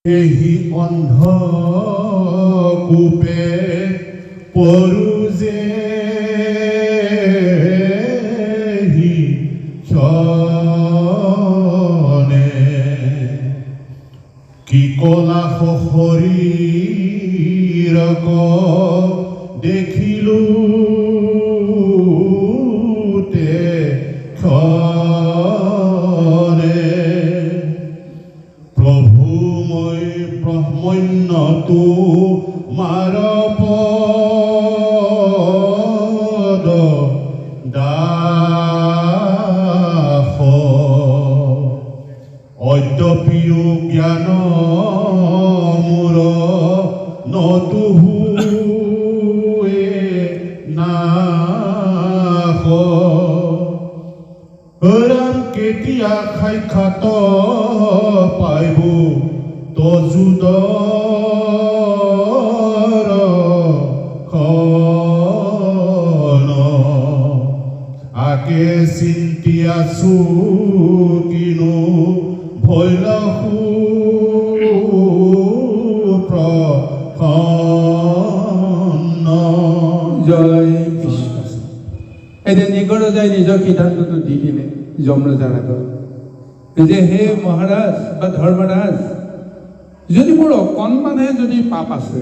এই অন্ধকূপে পৰু যে ক্ষণে কি কলা শৰীৰক দেখিলো তোমাৰ পদ দাস অদ্যপিও জ্ঞান মোৰ নতুহুৱে নাশ ৰাম কেতিয়া সাক্ষাৎ পাইব তজুদ আকে চিন্তি আছো কিনো ভৈলসু প্ৰসন্ন। জয় কৃষ্ণ। এতিয়া নিগৰজাই নিজৰ সিদ্ধান্তটো দি দিলে যমৰাজাৰ আগত যে হে মহাৰাজ বা ধৰ্মৰাজ, যদি মোৰ অকণমানহে যদি পাপ আছে,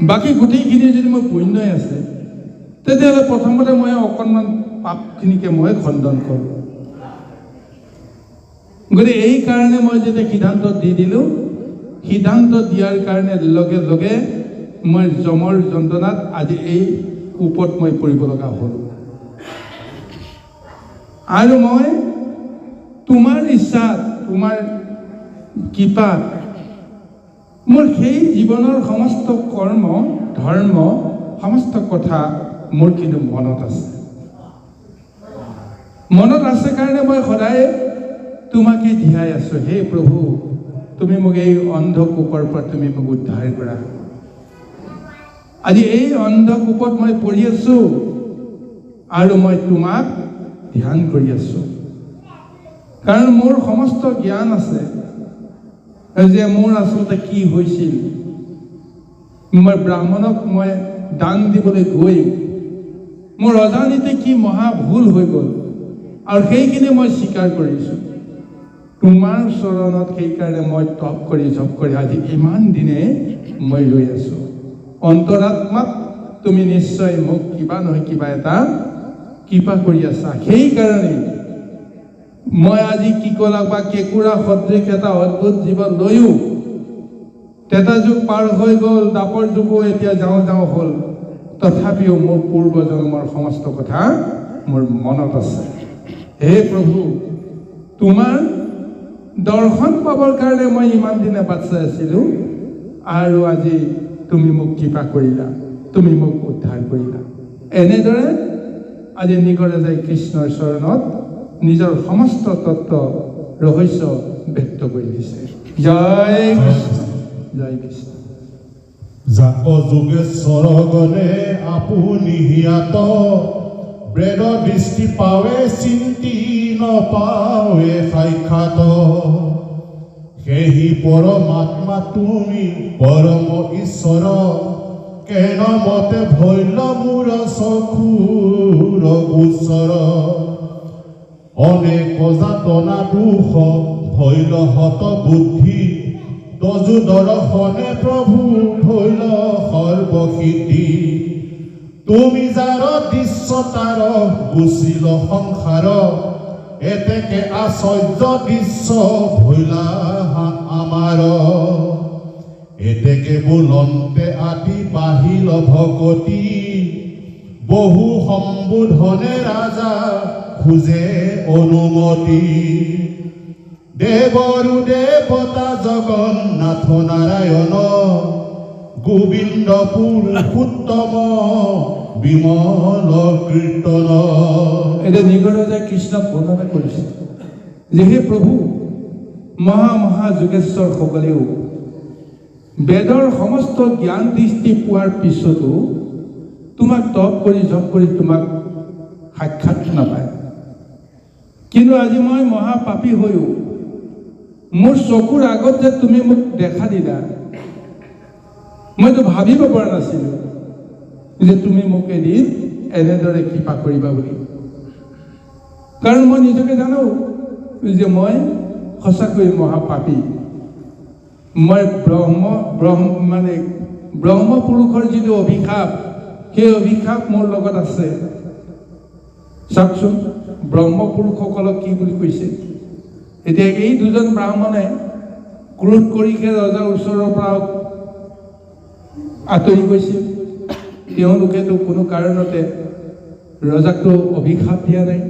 বাকী গোটেইখিনি যদি মোৰ পুণ্যই আছে, তেতিয়াহ'লে প্ৰথমতে মই অকণমান পাপখিনিকে মই খণ্ডন কৰোঁ। গতিকে এই কাৰণে মই যেতিয়া সিদ্ধান্ত দি দিলোঁ, সিদ্ধান্ত দিয়াৰ কাৰণে লগে লগে মই যমৰ যন্ত্ৰণাত আজি এই কূপত মই পৰিব লগা হ'ল। আৰু মই তোমাৰ ইচ্ছাত, তোমাৰ কৃপাত মোৰ সেই জীৱনৰ সমস্ত কৰ্ম ধৰ্ম সমস্ত কথা মোৰ কিন্তু মনত আছে। মনত আছে কাৰণে মই সদায় তোমাকে ধিয়াই আছোঁ, হে প্ৰভু, তুমি মোক এই অন্ধকূপৰ পৰা তুমি মোক উদ্ধাৰ কৰা। আজি এই অন্ধকূপত মই পৰি আছোঁ আৰু মই তোমাক ধ্যান কৰি আছোঁ, কাৰণ মোৰ সমস্ত জ্ঞান আছে যে মোৰ আচলতে কি হৈছিল। মই ব্ৰাহ্মণক মই দান দিবলৈ গৈ মোৰ অজানিতে কি মহা ভুল হৈ গ'ল, আৰু সেইখিনি মই স্বীকাৰ কৰিছোঁ তোমাৰ চৰণত। সেইকাৰণে মই তপ কৰি জপ কৰি আজি ইমান দিনে মই ৰৈ আছোঁ। অন্তৰাত্মাত তুমি নিশ্চয় মোক কিবা নহয় কিবা এটা কৃপা কৰি আছা। সেইকাৰণে মই আজি কি ক'লা বা কেঁকুৰা সদৃশ এটা অদ্ভুত জীৱন লৈও তেতা যুগ পাৰ হৈ গ'ল, দাপৰ যুগো এতিয়া যাওঁ যাওঁ হ'ল, তথাপিও মোৰ পূৰ্বজন্মৰ সমস্ত কথা মোৰ মনত আছে। হে প্ৰভু, তোমাৰ দৰ্শন পাবৰ কাৰণে মই ইমান দিনে বাট চাই আছিলোঁ, আৰু আজি তুমি মোক কৃপা কৰিলা, তুমি মোক উদ্ধাৰ কৰিলা। এনেদৰে আজি নিগৰজাই কৃষ্ণৰ চৰণত নিজৰ সমস্ত তত্ত্ব ৰহস্য ব্যক্ত কৰি দিছে। জয় কৃষ্ণ, জয় কৃষ্ণ। জাক যোগেশ্বৰ গণে আপুনি হিয়াত ব্ৰেড দৃষ্টি পাৱে চিন্তি নপাৱে সাক্ষাৎ। সেই পৰমাত্মা তুমি পৰম ঈশ্বৰ, কেন মতে ভৈল মোৰ চকুৰ গোচৰ। অনেক যাতনা দুখ ভৈল হত বুদ্ধি, তজু দৰ্শনে প্ৰভু ভৈল সৰ্বসিদ্ধি। তুমি যাৰ দৃশ্য তাৰ গুচিল সংসাৰ, এতেকে আশ্চৰ্য দৃশ্য ভৈলা আমাৰ। এতেকে বোলন্তে আদি বাহিল ভকতি, বহু সম্বোধনে ৰাজা খোজে অনুমতি। দেৱৰু দেৱতা জগন্নাথ নাৰায়ণ, গোবিন্দ পুৰুষোত্তম বিমল কীৰ্তন। এতিয়া নিগৰজাই কৃষ্ণক বৰ্ণনা কৰিছে যে হে প্ৰভু, মহা যোগেশ্বৰসকলেও বেদৰ সমস্ত জ্ঞান দৃষ্টি পোৱাৰ পিছতো তোমাক তপ কৰি জপ কৰি তোমাক সাক্ষাৎ নাপায়। কিন্তু আজি মই মহাপাপী হৈও মোৰ চকুৰ আগত যে তুমি মোক দেখা দিলা, মইতো ভাবিব পৰা নাছিলোঁ যে তুমি মোক এদিন এনেদৰে কৃপা কৰিবা বুলি। কাৰণ মই নিজকে জানো যে মই সঁচাকৈ মহাপাপী। মই ব্ৰহ্মপুৰুষৰ যিটো অভিশাপ, সেই অভিশাপ মোৰ লগত আছে। চাওকচোন ব্ৰহ্মপুৰুষসকলক কি বুলি কৈছে। এতিয়া এই দুজন ব্ৰাহ্মণে ক্ৰোধ কৰি ৰজাৰ ওচৰৰ পৰা আঁতৰি গৈছিল। তেওঁলোকেতো কোনো কাৰণতে ৰজাকতো অভিশাপ দিয়া নাই।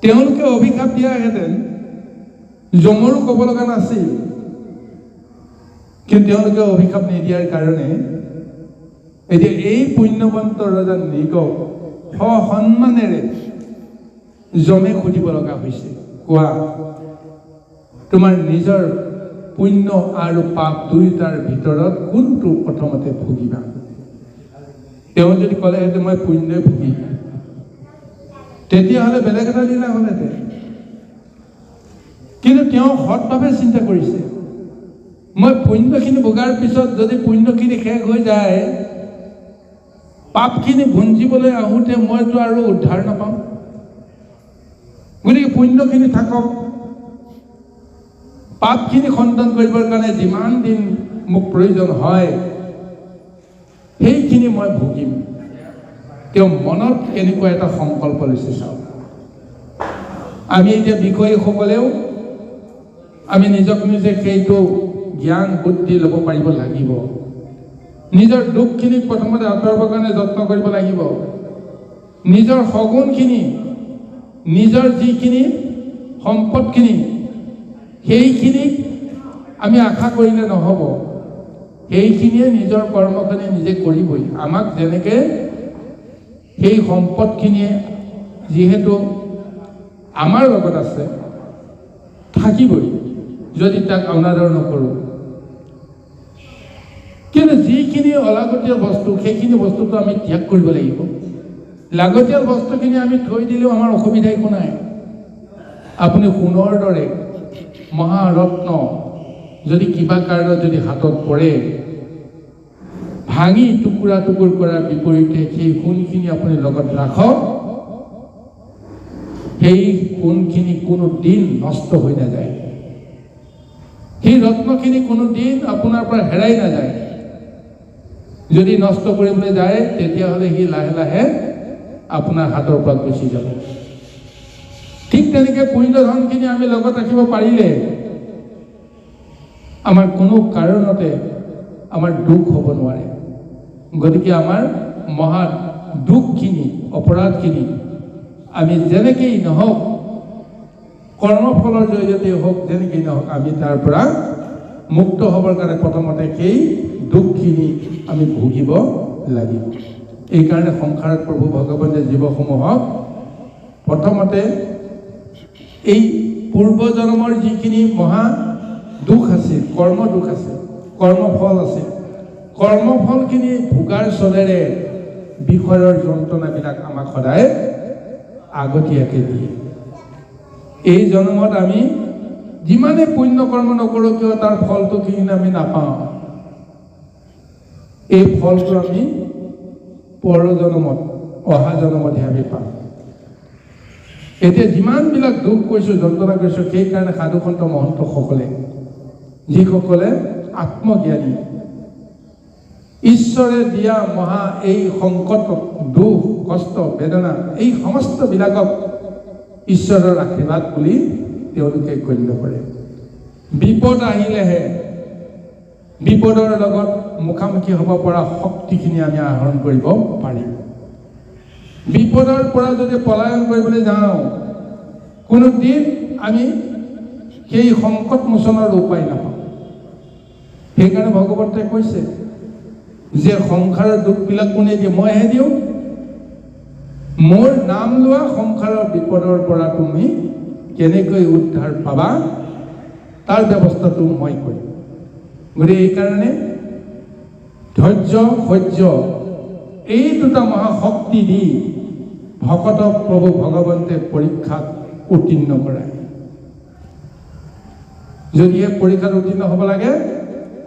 তেওঁলোকে অভিশাপ দিয়াহেঁতেন যমৰো ক'ব লগা নাছিল, কিন্তু তেওঁলোকে অভিশাপ নিদিয়াৰ কাৰণে এতিয়া এই পুণ্যৱন্ত ৰজা নৃগক সসন্মানেৰে যমে সুধিব লগা হৈছে, কোৱা তোমাৰ নিজৰ পুণ্য আৰু পাপ দুয়োটাৰ ভিতৰত কোনটো প্ৰথমতে ভুগিবা। তেওঁ যদি ক'লেহেঁতেন মই পুণ্যই ভুগিম, তেতিয়াহ'লে বেলেগ এটা লীলা হ'লহেঁতেন। কিন্তু তেওঁ সৎভাৱে চিন্তা কৰিছে, মই পুণ্যখিনি ভোগাৰ পিছত যদি পুণ্যখিনি শেষ হৈ যায়, পাপখিনি ভুঞ্জিবলৈ আহোঁতে মইতো আৰু উদ্ধাৰ নাপাম। গতিকে পুণ্যখিনি থাকক, পাপখিনি খণ্ডন কৰিবৰ কাৰণে যিমান দিন মোক প্ৰয়োজন হয় সেইখিনি মই ভুগিম। তেওঁ মনত কেনেকুৱা এটা সংকল্প লৈছে চাওক। আমি এতিয়া বিষয়ীসকলেও আমি নিজক নিজে সেইটো জ্ঞান বুদ্ধি ল'ব পাৰিব লাগিব। নিজৰ দুখখিনি প্ৰথমতে আঁতৰাবৰ কাৰণে যত্ন কৰিব লাগিব। নিজৰ সগুণখিনি, নিজৰ যিখিনি সম্পদখিনি, সেইখিনি আমি আশা কৰিলে নহ'ব। সেইখিনিয়ে নিজৰ কৰ্মখিনি নিজে কৰিবই। আমাক যেনেকৈ সেই সম্পদখিনিয়ে যিহেতু আমাৰ লগত আছে, থাকিবই যদি তাক অনাদৰ নকৰোঁ। কিন্তু যিখিনি অলাগতীয়াল বস্তু, সেইখিনি বস্তুটো আমি ত্যাগ কৰিব লাগিব। লাগতিয়াল বস্তুখিনি আমি থৈ দিলেও আমাৰ অসুবিধা একো নাই। আপুনি সোণৰ দৰে মহাৰত্ন যদি কিবা কাৰণত যদি হাতত পৰে, ভাঙি টুকুৰা টুকুৰ কৰাৰ বিপৰীতে সেই সোণখিনি আপুনি লগত ৰাখক। সেই সোণখিনি কোনো দিন নষ্ট হৈ নাযায়, সেই ৰত্নখিনি কোনো দিন আপোনাৰ পৰা হেৰাই নাযায়। যদি নষ্ট কৰিবলৈ যায়, তেতিয়াহ'লে সি লাহে লাহে আপোনাৰ হাতৰ পৰা গুচি যাব। ঠিক তেনেকৈ পুণ্য ধনখিনি আমি লগত ৰাখিব পাৰিলে আমাৰ কোনো কাৰণতে আমাৰ দুখ হ'ব নোৱাৰে। গতিকে আমাৰ মহা দুখখিনি, অপৰাধখিনি আমি যেনেকেই নহওক, কৰ্মফলৰ জৰিয়তে হওক, যেনেকেই নহওক, আমি তাৰ পৰা মুক্ত হ'বৰ কাৰণে প্ৰথমতে সেই দুখখিনি আমি ভুগিব লাগিব। এইকাৰণে সংসাৰত প্ৰভু ভগৱানে জীৱসমূহক প্ৰথমতে এই পূৰ্বজন্মৰ যিখিনি মহা দুখ আছিল, কৰ্ম দুখ আছিল, কৰ্মফল আছিল, কৰ্মফলখিনি ভোগাৰ চলেৰে বিষয়ৰ যন্ত্ৰণাবিলাক আমাক সদায় আগতীয়াকৈ দিয়ে। এই জন্মত আমি যিমানে পুণ্য কৰ্ম নকৰোঁ কিয় তাৰ ফলটো কিন্তু আমি নাপাওঁ। এই ফলটো আমি পৰজন্মত, অহা জন্মতহে আমি পাওঁ। এতিয়া যিমানবিলাক দুখ কৈছোঁ, যন্ত্ৰণা কৰিছোঁ, সেইকাৰণে সাধুসন্ত মহন্তসকলে, যিসকলে আত্মজ্ঞানী, ঈশ্বৰে দিয়া মহা এই সংকট, দুখ, কষ্ট, বেদনা, এই সমস্তবিলাকক ঈশ্বৰৰ আশীৰ্বাদ বুলি তেওঁলোকে গণ্য কৰে। বিপদ আহিলেহে বিপদৰ লগত মুখামুখি হ'ব পৰা শক্তিখিনি আমি আহৰণ কৰিব পাৰিম। বিপদৰ পৰা যদি পলায়ন কৰিবলৈ যাওঁ, কোনো দিন আমি সেই সংকট মোচনৰ উপায় নাপাওঁ। সেইকাৰণে ভগৱন্তই কৈছে যে সংসাৰৰ দুখবিলাক কোনে দিয়ে? মইহে দিওঁ। মোৰ নাম লোৱা সংসাৰৰ বিপদৰ পৰা তুমি কেনেকৈ উদ্ধাৰ পাবা, তাৰ ব্যৱস্থাটো মই কৰিম। গতিকে এইকাৰণে ধৈৰ্য, সহ্য, এই দুটা মহাশক্তি দি ভকতক প্ৰভু ভগৱন্তে পৰীক্ষাত উত্তীৰ্ণ কৰায়। যদিহে পৰীক্ষাত উত্তীৰ্ণ হ'ব লাগে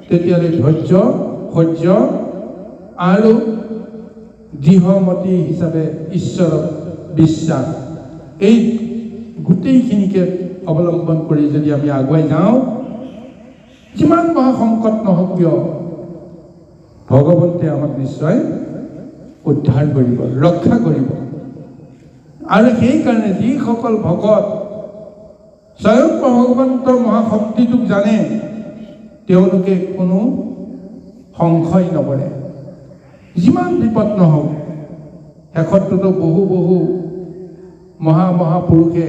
তেতিয়াহ'লে ধৈৰ্য সহ্য আৰু দৃঢ়মতি হিচাপে ঈশ্বৰক বিশ্বাস এই গোটেইখিনিকে অৱলম্বন কৰি যদি আমি আগুৱাই যাওঁ যিমান মহা সংকট নহওক কিয় ভগৱন্তে আমাক নিশ্চয় উদ্ধাৰ কৰিব ৰক্ষা কৰিব আৰু সেইকাৰণে যিসকল ভকত স্বয়ং ভগৱন্তৰ মহাশক্তিটোক জানে তেওঁলোকে কোনো সংশয় নকৰে যিমান বিপদ নহওক শেষততো বহু মহাপুৰুষে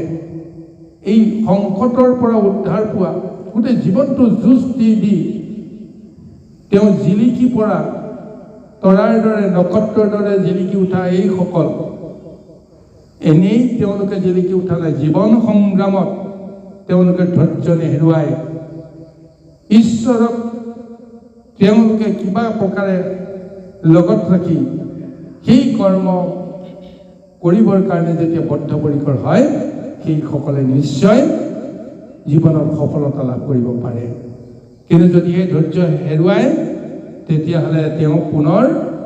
এই সংকটৰ পৰা উদ্ধাৰ পোৱা গোটেই জীৱনটো যুঁজ দি তেওঁ জিলিকি পৰা তৰাৰ দৰে নক্ষত্ৰৰ দৰে জিলিকি উঠা এইসকল এনেই তেওঁলোকে জিলিকি উঠা নাই জীৱন সংগ্ৰামত তেওঁলোকে ধৈৰ্য নেহেৰুৱাই ঈশ্বৰক তেওঁলোকে কিবা প্ৰকাৰে লগত ৰাখি সেই কৰ্ম কৰিবৰ কাৰণে যেতিয়া বদ্ধপৰিকৰ হয় সেইসকলে নিশ্চয় জীৱনত সফলতা লাভ কৰিব পাৰে কিন্তু যদি সেই ধৈৰ্য হেৰুৱায় তেতিয়াহ'লে তেওঁ পুনৰ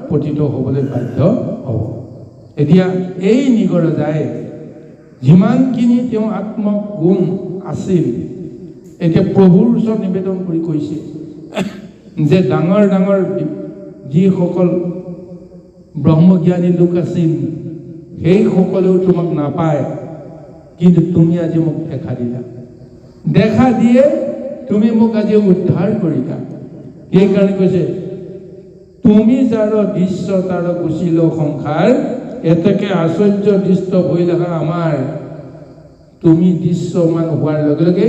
পতিত হ'বলৈ বাধ্য হ'ব এতিয়া এই নিগৰজাই যিমানখিনি তেওঁ আত্মগুণ আছিল এতিয়া প্ৰভুৰ ওচৰত নিবেদন কৰি কৈছে যে ডাঙৰ যিসকল ব্ৰহ্মজ্ঞানী লোক আছিল সেইসকলেও তোমাক নাপায় কিন্তু তুমি আজি মোক দেখা দিয়ে তুমি মোক আজি উদ্ধাৰ কৰিলা সেইকাৰণে কৈছে তুমি যাৰ দৃশ্য তাৰ গুচিল সংসাৰ এতেকে আশ্চৰ্য দৃষ্ট ভৈলাহা আমাৰ তুমি দৃশ্যমান হোৱাৰ লগে লগে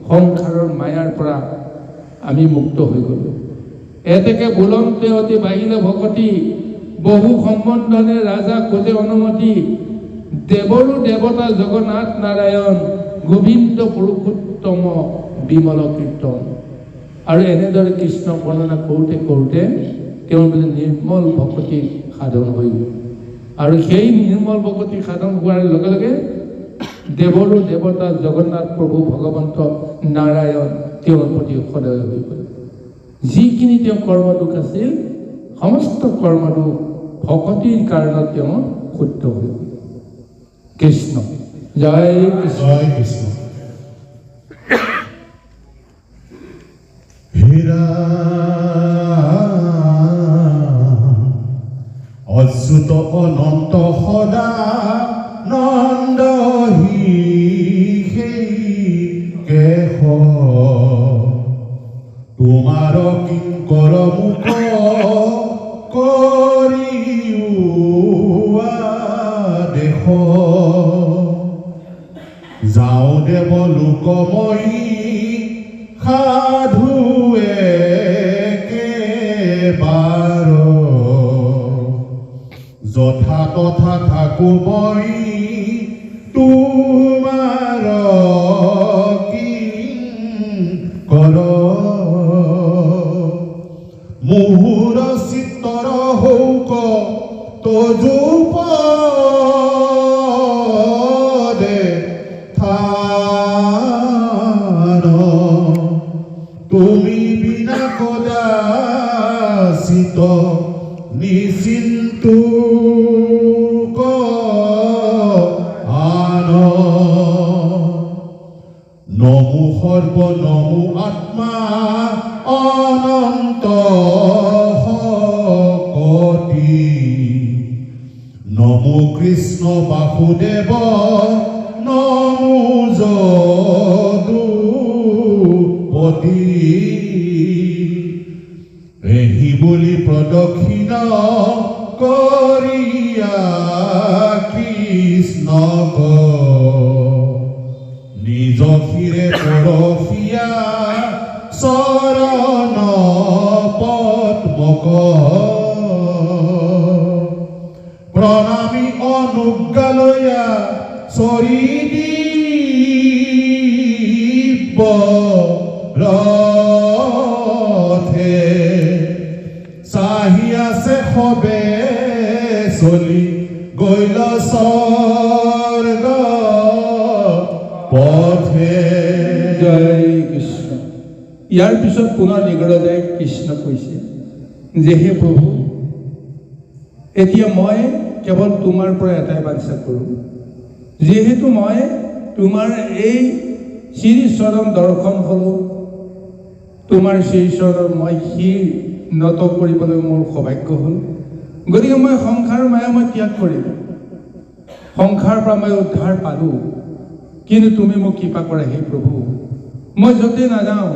সংসাৰৰ মায়াৰ পৰা আমি মুক্ত হৈ গ'লো এতেকে বুলন্তে অতি বাহিলে ভকতি বহু সম্বন্ধনে ৰাজা খোজে অনুমতি দেৱৰো দেৱতা জগন্নাথ নাৰায়ণ গোবিন্দ পুৰুষোত্তম বিমল কীৰ্তন আৰু এনেদৰে কৃষ্ণ বৰ্ণনা কৰোঁতে তেওঁ বোলে নিৰ্মল ভকতি সাধন হৈ গ'ল আৰু সেই নিৰ্মল ভকতি সাধন হোৱাৰ লগে লগে দেৱৰো দেৱতা জগন্নাথ প্ৰভু ভগৱন্ত নাৰায়ণ তেওঁৰ প্ৰতি সদয় হৈ গ'ল যিখিনি তেওঁ কৰ্মদোষ আছিল সমস্ত কৰ্মদোষ ভকতিৰ কাৰণত তেওঁ শুদ্ধ হৈ গ'ল কৃষ্ণ জয় কৃষ্ণ জয় কৃষ্ণ হীৰা অচ্যুত অনন্ত সদা নন্দ সেই কেশ তোমাৰ কিংকৰ মুখ কৰিওৱা দেশ যাওঁ দেৱ লোকময়ী সাধু একেবাৰ যথা তথা থাকো মই তোমাৰ কিংকৰ মুহুৰ চিত্তৰ হৌক তজুপদে থান তুমি বিনা কদাচিত নিচিন্তুক আন নমো সৰ্ব নমো আত্মা অনন্ত শকতি নমো কৃষ্ণ বাসুদেৱ নমো যদুপতি এহি বুলি প্ৰদক্ষিণ কৰিয়া কৃষ্ণক নিজ শিৰে পৰশিয়া চৰণ পদ্মক প্ৰণামী অনুজ্ঞালয়া চৰিদীপ ৰথে চাহি আছে সবে চলি গৈল স্বৰ্গ পথে জয় কৃষ্ণ ইয়াৰ পিছত পুনৰ নিগৰজাই কৃষ্ণ কৈছে যে হে প্ৰভু, এতিয়া মই কেৱল তোমাৰ পৰা এটাই বাঞ্ছা কৰোঁ, যিহেতু মই তোমাৰ এই শ্ৰী চৰণ দৰ্শন হ'লোঁ, তোমাৰ শ্ৰী চৰণ মই শিৰ নত কৰিবলৈ মোৰ সৌভাগ্য হ'ল, গতিকে মই সংসাৰ মায়া মই ত্যাগ কৰিলোঁ, সংসাৰৰ পৰা মই উদ্ধাৰ পালোঁ, কিন্তু তুমি মোক কৃপা কৰা হে প্ৰভু, মই য'তে নাযাওঁ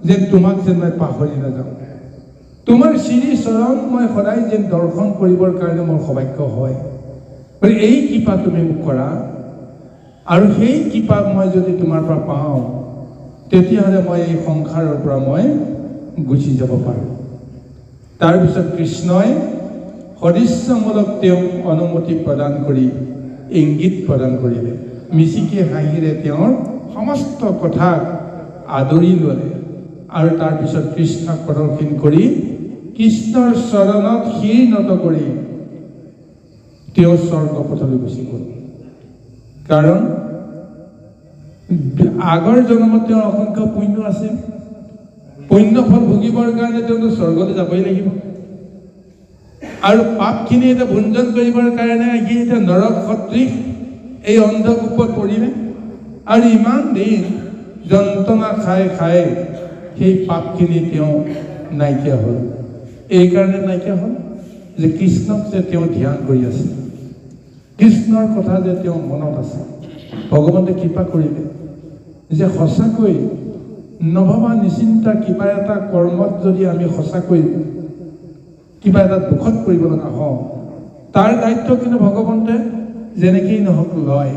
যেন তোমাক যেন মই পাহৰি নাযাওঁ, তোমাৰ শ্ৰী চৰণ মই সদায় যেন দৰ্শন কৰিবৰ কাৰণে মোৰ সৌভাগ্য হয়, গতিকে এই কৃপা তুমি মোক কৰা, আৰু সেই কৃপা মই যদি তোমাৰ পৰা পাওঁ তেতিয়াহ'লে মই এই সংসাৰৰ পৰা মই গুচি যাব পাৰোঁ। তাৰপিছত কৃষ্ণই সদৃশ্যমূলক তেওঁক অনুমতি প্ৰদান কৰি ইংগিত প্ৰদান কৰিলে, মিচিকি হাঁহিৰে তেওঁৰ সমস্ত কথাক আদৰি ল'লে, আৰু তাৰপিছত কৃষ্ণক প্ৰদৰ্শন কৰি কৃষ্ণৰ চৰণত শিৰ নত কৰি তেওঁ স্বৰ্গপথলৈ গুচি গ'ল। কাৰণ আগৰ জন্মত তেওঁৰ অসংখ্য পুণ্য আছে, পুণ্য ফল ভুগিবৰ কাৰণে তেওঁতো স্বৰ্গলৈ যাবই লাগিব, আৰু পাপখিনি এতিয়া ভঞ্জন কৰিবৰ কাৰণে সি এতিয়া নৰক সদৃশ এই অন্ধকূপত পৰিলে, আৰু ইমান দিন যন্ত্ৰণা খাই খাই সেই পাপখিনি তেওঁ নাইকিয়া হ'ল। এইকাৰণে নাইকিয়া হ'ল যে কৃষ্ণক যে তেওঁ ধ্যান কৰি আছে, কৃষ্ণৰ কথা যে তেওঁ মনত আছে, ভগৱন্তে কৃপা কৰিলে যে সঁচাকৈ নভবা নিচিন্তা কিবা এটা কৰ্মত যদি আমি সঁচাকৈ কিবা এটা দুখত কৰিব লগা হওঁ, তাৰ দায়িত্ব কিন্তু ভগৱন্তে যেনেকেই নহওক লয়।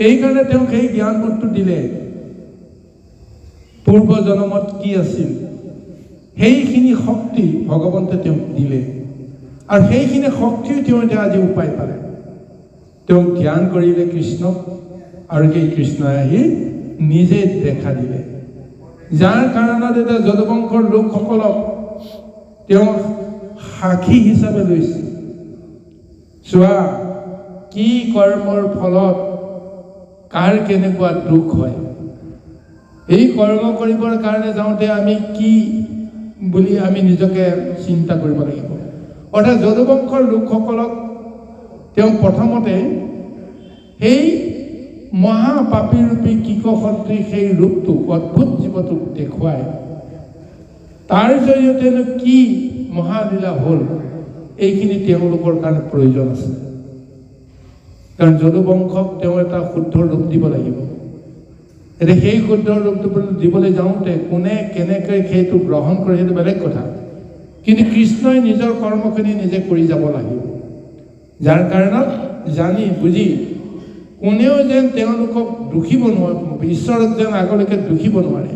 এইকাৰণে তেওঁক সেই জ্ঞানবোধটো দিলে, পূৰ্ব জন্মত কি আছিল সেইখিনি শক্তি ভগৱন্তে তেওঁক দিলে, আৰু সেইখিনি শক্তিও তেওঁ এতিয়া আজি উপায় পালে। তেওঁক জ্ঞান কৰিলে কৃষ্ণক, আৰু সেই কৃষ্ণই আহি নিজে দেখা দিলে, যাৰ কাৰণত এতিয়া যদুবংশৰ লোকসকলক তেওঁ সাক্ষী হিচাপে লৈছে। চোৱা কি কৰ্মৰ ফলত কাৰ কেনেকুৱা দুখ হয়, এই কৰ্ম কৰিবৰ কাৰণে যাওঁতে আমি কি বুলি আমি নিজকে চিন্তা কৰিব লাগিব। অৰ্থাৎ যদুবংশৰ লোকসকলক তেওঁ প্ৰথমতে সেই মহাপাপীৰূপী কিকসদৃশ সেই ৰূপটো, অদ্ভুত জীৱটোক দেখুৱাই তাৰ জৰিয়তেনো কি মহালীলা হ'ল এইখিনি তেওঁলোকৰ কাৰণে প্ৰয়োজন আছে। কাৰণ যদুবংশক তেওঁ এটা শুদ্ধ ৰূপ দিব লাগিব। এতিয়া সেই শুদ্ধ ৰূপটো দিবলৈ যাওঁতে কোনে কেনেকৈ সেইটো গ্ৰহণ কৰে সেইটো বেলেগ কথা, কিন্তু কৃষ্ণই নিজৰ কৰ্মখিনি নিজে কৰি যাব লাগিব, যাৰ কাৰণত জানি বুজি কোনেও যেন তেওঁলোকক দুখিব নোৱাৰে, ঈশ্বৰক যেন আগলৈকে দুখিব নোৱাৰে,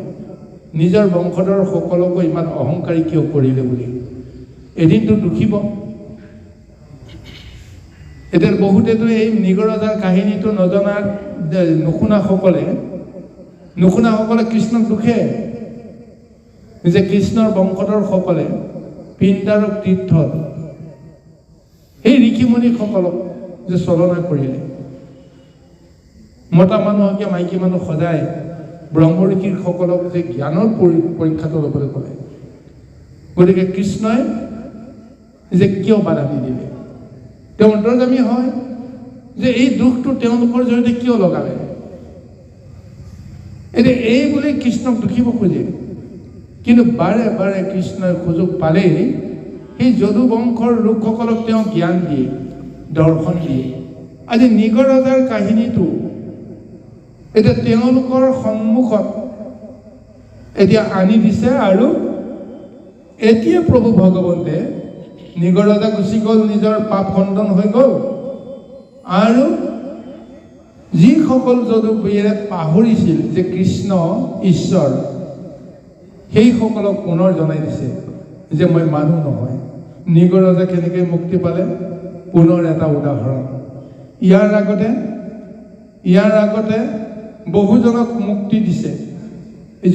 নিজৰ বংশধৰ সকলকো ইমান অহংকাৰী কিয় কৰিলে বুলি এদিনটো দুখিব। এতিয়া বহুতেতো এই নিগৰজাৰ কাহিনীটো নজনা নুশুনাসকলে কৃষ্ণক দুখে যে কৃষ্ণৰ বংশধৰসকলে পিণ্ডাৰক তীৰ্থত সেই ঋষিমুনিসকলক যে চলনা কৰিলে, মতা মানুহকে মাইকী মানুহ সজাই ব্ৰহ্ম ঋষিসকলক যে জ্ঞানৰ পৰীক্ষাটো ল'বলৈ ক'লে, গতিকে কৃষ্ণই যে কিয় বাধা নিদিলে, তেওঁ অন্তৰ্যামী হয় যে এই দুখটো তেওঁলোকৰ জৰিয়তে কিয় লগালে। এতিয়া এই বুলি কৃষ্ণক দুখিব খোজে, কিন্তু বাৰে বাৰে কৃষ্ণই সুযোগ পালেই সেই যদুবংশৰ লোকসকলক তেওঁ জ্ঞান দিয়ে, দৰ্শন দিয়ে। আজি নিগৰজাৰ কাহিনীটো এতিয়া তেওঁলোকৰ সন্মুখত এতিয়া আনি দিছে, আৰু এতিয়া প্ৰভু ভগৱন্তে নিগৰজা গুচি গ'ল, নিজৰ পাপ খণ্ডন হৈ গ'ল, আৰু যিসকল যদুবীৰে পাহৰিছিল যে কৃষ্ণ ঈশ্বৰ, সেইসকলক পুনৰ জনাই দিছে যে মই মানুহ নহয়। নিগৰজা কেনেকৈ মুক্তি পালে পুনৰ এটা উদাহৰণ। ইয়াৰ আগতে বহুজনক মুক্তি দিছে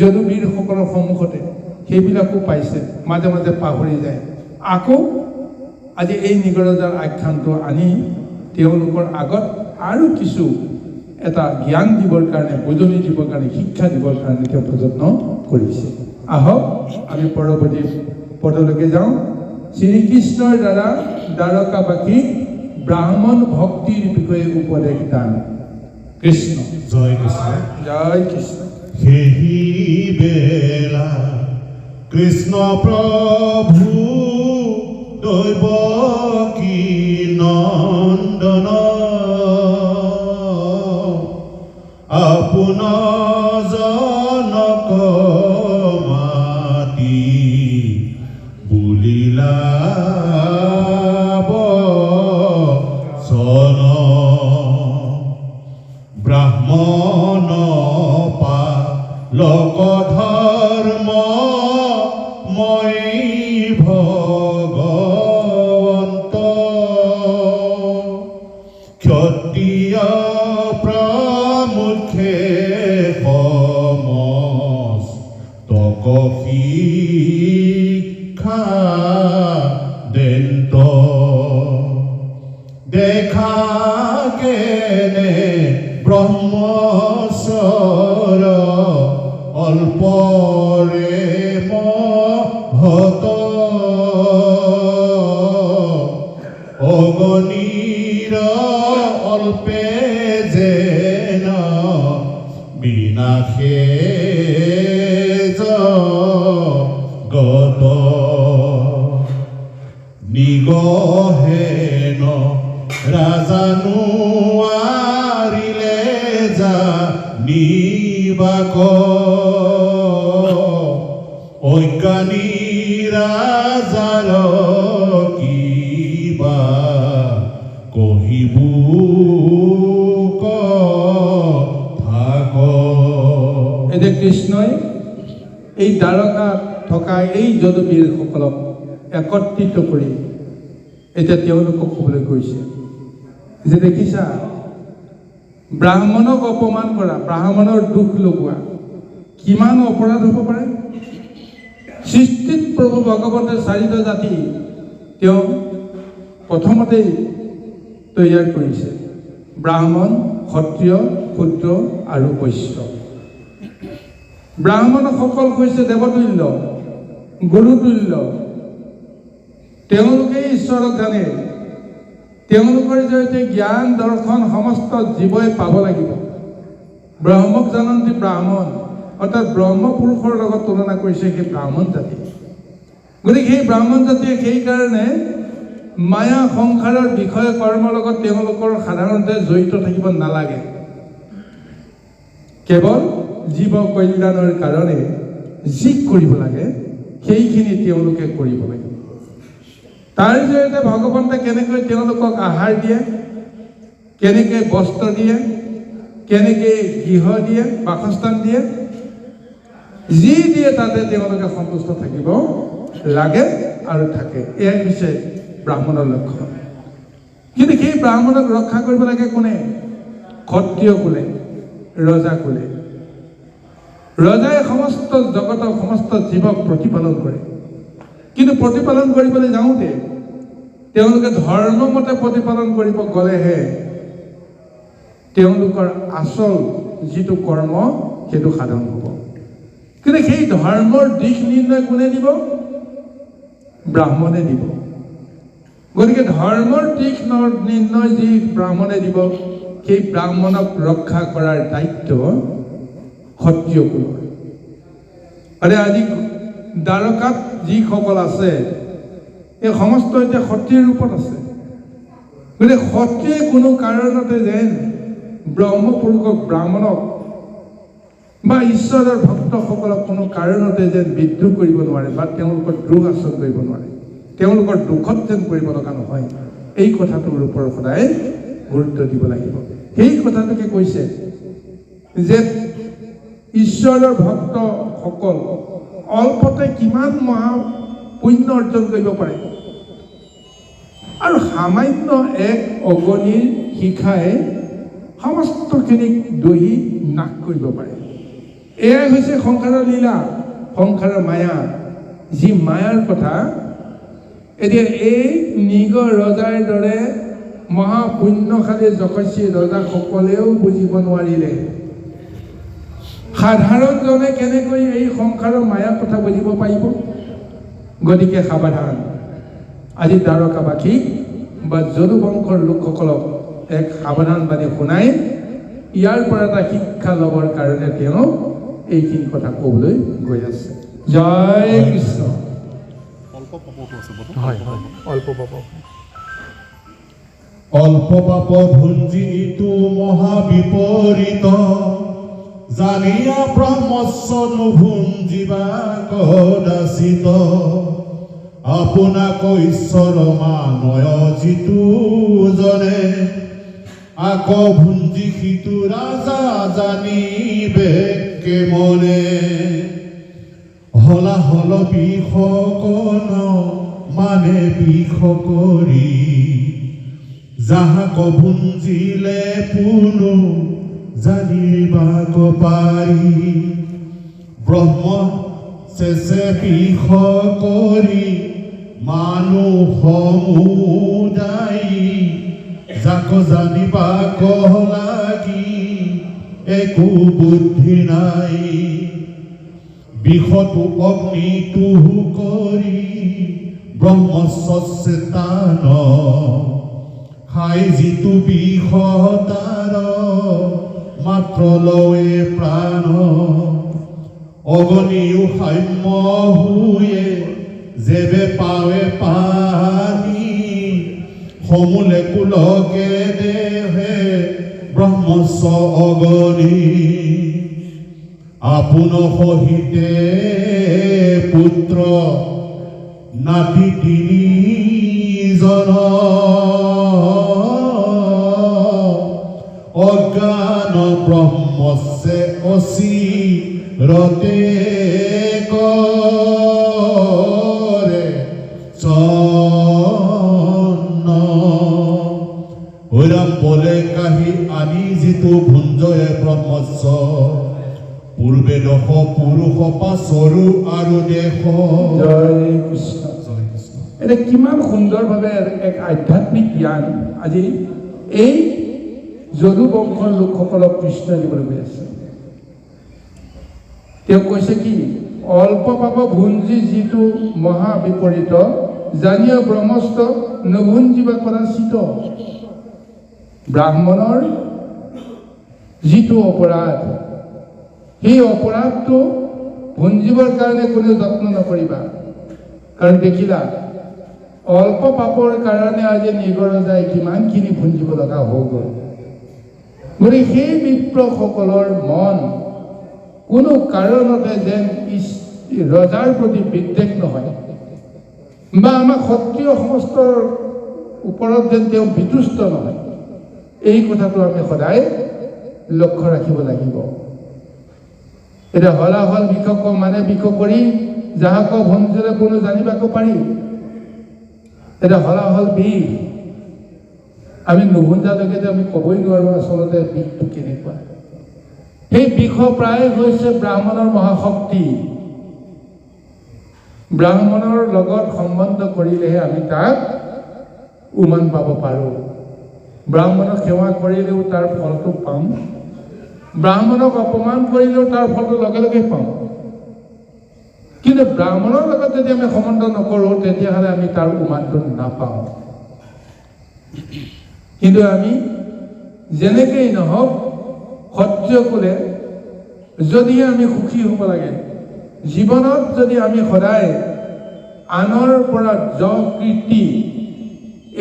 যদুবীৰসকলৰ সন্মুখতে, সেইবিলাকো পাইছে, মাজে মাজে পাহৰি যায়। আকৌ আজি এই নিগৰজাৰ আখ্যানটো আনি তেওঁলোকৰ আগত আৰু কিছু এটা জ্ঞান দিবৰ কাৰণে, বুজনি দিবৰ কাৰণে, শিক্ষা দিবৰ কাৰণে তেওঁ প্ৰযত্ন কৰিছে। আহক আমি পৰৱৰ্তী পদলৈকে যাওঁ। শ্ৰীকৃষ্ণৰ দ্বাৰা দ্বাৰকাবাসীক ব্ৰাহ্মণ ভক্তিৰ বিষয়ে উপদেশ দান। কৃষ্ণ জয় কৃষ্ণ। জয় কৃষ্ণ। সেই বেলা কৃষ্ণ প্ৰভু দৈৱকী নন্দন আপোন জনক মাতি বুলিলা বচন ব্ৰাহ্মণ পালক ধৰ্ম মই ভগৱন্ত ক্ষত্ৰিয় প্ৰমুখে সমস্তক শিক্ষা দেন্ত দেখা কেনে ব্ৰহ্মচৰ অল্পৰে মহত অগণিৰ অল্পে যেন বিনাশে জগত নিগহেন ৰাজানুৱাৰিলে জানিবাক অজ্ঞানী ৰাজাৰ কিবা কহিবু থাক। এতিয়া কৃষ্ণই এই দ্বাৰকাত থকা এই যদুবীৰসকলক একত্ৰিত কৰি এতিয়া তেওঁলোকক ক'বলৈ কৈছে যে দেখিছা, ব্ৰাহ্মণক অপমান কৰা, ব্ৰাহ্মণৰ দুখ লগোৱা কিমান অপৰাধ হ'ব পাৰে। সৃষ্টিত প্ৰভু ভগৱন্তে চাৰিটা জাতি তেওঁ প্ৰথমতেই তৈয়াৰ কৰিছে, ব্ৰাহ্মণ, ক্ষত্ৰিয়, শূদ্ৰ আৰু বৈশ্য। ব্ৰাহ্মণসকল হৈছে দেৱতুল্য, গুৰুতুল্য। তেওঁলোকে ঈশ্বৰক জানে, তেওঁলোকৰ জৰিয়তে জ্ঞান দৰ্শন সমস্ত জীৱই পাব লাগিব। ব্ৰহ্মক জানন্তি ব্ৰাহ্মণ, অৰ্থাৎ ব্ৰহ্ম পুৰুষৰ লগত তুলনা কৰিছে সেই ব্ৰাহ্মণ জাতি। গতিকে সেই ব্ৰাহ্মণ জাতিয়ে সেইকাৰণে মায়া সংসাৰৰ বিষয় কৰ্মৰ লগত তেওঁলোকৰ সাধাৰণতে জড়িত থাকিব নালাগে। কেৱল জীৱ কল্যাণৰ কাৰণে যি কৰিব লাগে সেইখিনি তেওঁলোকে কৰিব লাগে। তাৰ জৰিয়তে ভগৱন্তে কেনেকৈ তেওঁলোকক আহাৰ দিয়ে, কেনেকৈ বস্ত্ৰ দিয়ে, কেনেকৈ গৃহ দিয়ে, বাসস্থান দিয়ে, যি দিয়ে তাতে তেওঁলোকে সন্তুষ্ট থাকিব লাগে আৰু থাকে। এয়াই হৈছে ব্ৰাহ্মণৰ লক্ষণ। কিন্তু সেই ব্ৰাহ্মণক ৰক্ষা কৰিব লাগে কোনে? ক্ষত্ৰিয় কুলে, ৰজা কুলে। ৰজাই সমস্ত জগতৰ সমস্ত জীৱক প্ৰতিপালন কৰে। কিন্তু প্ৰতিপালন কৰিবলৈ যাওঁতে তেওঁলোকে ধৰ্মমতে প্ৰতিপালন কৰিব গ'লেহে তেওঁলোকৰ আচল যিটো কৰ্ম সেইটো সাধন হ'ব। কিন্তু সেই ধৰ্মৰ দিশ নিৰ্ণয় কোনে দিব? ব্ৰাহ্মণে দিব। গতিকে ধৰ্মৰ দিশ নিৰ্ণয় যি ব্ৰাহ্মণে দিব, সেই ব্ৰাহ্মণক ৰক্ষা কৰাৰ দায়িত্ব ক্ষত্ৰিয় কুলৰ। আৰু আজি দ্বাৰকাত যিসকল আছে এই সমস্ত এতিয়া ক্ষত্ৰিয়ৰ ৰূপত আছে। গতিকে ক্ষত্ৰিয়ে কোনো কাৰণতে যেন ব্ৰহ্মপুৰুষক, ব্ৰাহ্মণক বা ঈশ্বৰৰ ভক্তসকলক কোনো কাৰণতে যেন বিদ্ৰোহ কৰিব নোৱাৰে বা তেওঁলোকৰ দ্ৰোহ আচৰণ কৰিব নোৱাৰে, তেওঁলোকৰ দুখত যেন কৰিব লগা নহয়, এই কথাটোৰ ওপৰত সদায় গুৰুত্ব দিব লাগিব। সেই কথাটোকে কৈছে যে ঈশ্বৰৰ ভক্তসকল অল্পতে কিমান মহা পুণ্য অৰ্জন কৰিব পাৰে আৰু সামান্য এক অগণিৰ শিখাই সমস্তখিনিক দহি নাশ কৰিব পাৰে। এয়াই হৈছে সংসাৰৰ লীলা, সংসাৰৰ মায়া। যি মায়াৰ কথা এতিয়া এই নিগ ৰজাৰ দৰে মহাপুণ্যশালী যশস্বী ৰজাসকলেও বুজিব নোৱাৰিলে। সাধাৰণজনে কেনেকৈ এই সংসাৰৰ মায়াৰ কথা বুজিব পাৰিব? গতিকে সাৱধান, আজি দ্বাৰকাবাসীক বা যদু বংশৰ লোকসকলক এক সাৱধান বাণী শুনাই ইয়াৰ পৰা এটা শিক্ষা ল'বৰ কাৰণে তেওঁ এইখিনি কথা ক'বলৈ গৈ আছে। জয় কৃষ্ণ। অল্প পাপ ভুঞ্জিটো মহাবিপৰীত, জানিয়া ব্ৰহ্মস্ব নুভুঞ্জিবা কদাচিত। আপোনাক ঈশ্বৰ মানয় যিটো জনে, আকৌ ভুঞ্জি সিটো ৰাজা জানিবে কেমনে। হলাহল বিষকন মানে বিষ কৰি, যাহাক ভুঞ্জিলে পুনু জানিবাক পাৰি। ব্ৰহ্ম চেচে বিষ কৰি মানুহ সমুদায়ী, যাক জানিবাক লাগি একো বুদ্ধি নাই। বিষটো অগ্নিটো কৰি ব্ৰহ্মস্বচেতান, খাই যিটো বিষ তাৰ মাত্ৰ লয়ে প্ৰাণ। অগনিও সাম্য হুয়ে যেবে পাৱে পানী, সমূলে কুলকে দেহে ব্ৰহ্মস্ব অগনি। আপোন সহিতে পুত্ৰ নাতি তিনিজন, অজ্ঞান ব্ৰহ্মস্যে অচিৰতে কৰে চন্ন। হৈৰাম বলে কাহি আনি যিটো ভুঞ্জয়ে ব্ৰহ্মস্য, পূৰ্বে দশ পুৰুষ পাছৰো আৰু দেশ। জয় কৃষ্ণ। এটা কিমান সুন্দৰভাৱে এক আধ্যাত্মিক জ্ঞান আজি এই যদু বংশৰ লোকসকলক কৃষ্ণ দিবলৈ গৈ আছে। তেওঁ কৈছে কি, অল্প পাপ ভুঞ্জি যিটো মহা বিপৰীত, জানিয়া ব্ৰহ্মস্ত নভুঞ্জিবা কদাচিত। ব্ৰাহ্মণৰ যিটো অপৰাধ, সেই অপৰাধটো ভুঞ্জিবৰ কাৰণে কোনেও যত্ন নকৰিবা। কাৰণ দেখিলা অল্প পাপৰ কাৰণে আজি নিগৰ যায় কিমানখিনি ভুঞ্জিব লগা হৈ গ'ল। গতিকে সেই বিপ্ৰসকলৰ মন কোনো কাৰণতে যেন ৰজাৰ প্ৰতি বিদ্বেষ নহয়, বা আমাৰ ক্ষত্ৰিয় সমস্তৰ ওপৰত যেন তেওঁ বিতুষ্ট নহয়, এই কথাটো আমি সদায় লক্ষ্য ৰাখিব লাগিব। এতিয়া হলাহল বিষক মানে বিষ কৰি, যাহাক ভুঞ্জিলে কোনো জানিবাক পাৰি। এতিয়া হলাহল বিষ আমি নুভুঞ্জালৈকে যে আমি ক'বই নোৱাৰোঁ আচলতে বিষটো কেনেকুৱা। সেই বিষ প্ৰায় হৈছে ব্ৰাহ্মণৰ মহাশক্তি। ব্ৰাহ্মণৰ লগত সম্বন্ধ কৰিলেহে আমি তাক উমান পাব পাৰোঁ। ব্ৰাহ্মণক সেৱা কৰিলেও তাৰ ফলটো পাম, ব্ৰাহ্মণক অপমান কৰিলেও তাৰ ফলটো লগে লগে পাম। কিন্তু ব্ৰাহ্মণৰ লগত যদি আমি সম্বন্ধ নকৰোঁ, তেতিয়াহ'লে আমি তাৰ উমানটো নাপাওঁ। কিন্তু আমি যেনেকেই নহওক, ক্ষত্ৰিয় কুলে যদিহে আমি সুখী হ'ব লাগে, জীৱনত যদি আমি সদায় আনৰ পৰা যশ কীৰ্তি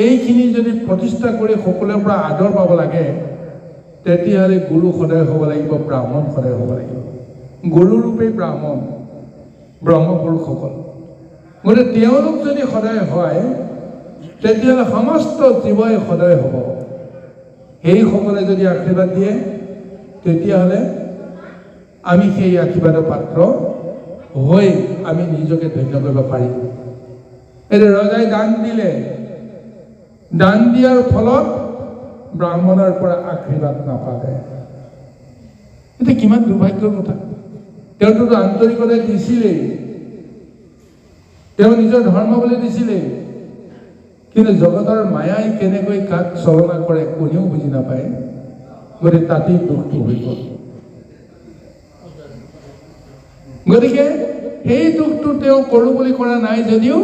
এইখিনি যদি প্ৰতিষ্ঠা কৰি সকলোৰে পৰা আদৰ পাব লাগে, তেতিয়াহ'লে গুৰু সদায় হ'ব লাগিব, ব্ৰাহ্মণ সদায় হ'ব লাগিব। গুৰুৰূপেই ব্ৰাহ্মণ ব্ৰহ্মপুৰুষসকল। গতিকে তেওঁলোক যদি সদায় হয়, তেতিয়াহ'লে সমস্ত জীৱই সদায় হ'ব। সেইসকলে যদি আশীৰ্বাদ দিয়ে, তেতিয়াহ'লে আমি সেই আশীৰ্বাদৰ পাত্ৰ হৈ আমি নিজকে ধন্য কৰিব পাৰিম। এতিয়া ৰজাই দান দিলে, দান দিয়াৰ ফলত ব্ৰাহ্মণৰ পৰা আশীৰ্বাদ নাপালে। এতিয়া কিমান দুৰ্ভাগ্যৰ কথা। তেওঁতো আন্তৰিকতাই দিছিলেই, তেওঁ নিজৰ ধৰ্ম বুলি দিছিলেই, কিন্তু জগতৰ মায়াই কেনেকৈ কাক চলনা কৰে কোনেও বুজি নাপায়। গতিকে তাতেই দুখটো হৈ গ'ল। গতিকে সেই দুখটো তেওঁ কৰোঁ বুলি কৰা নাই যদিও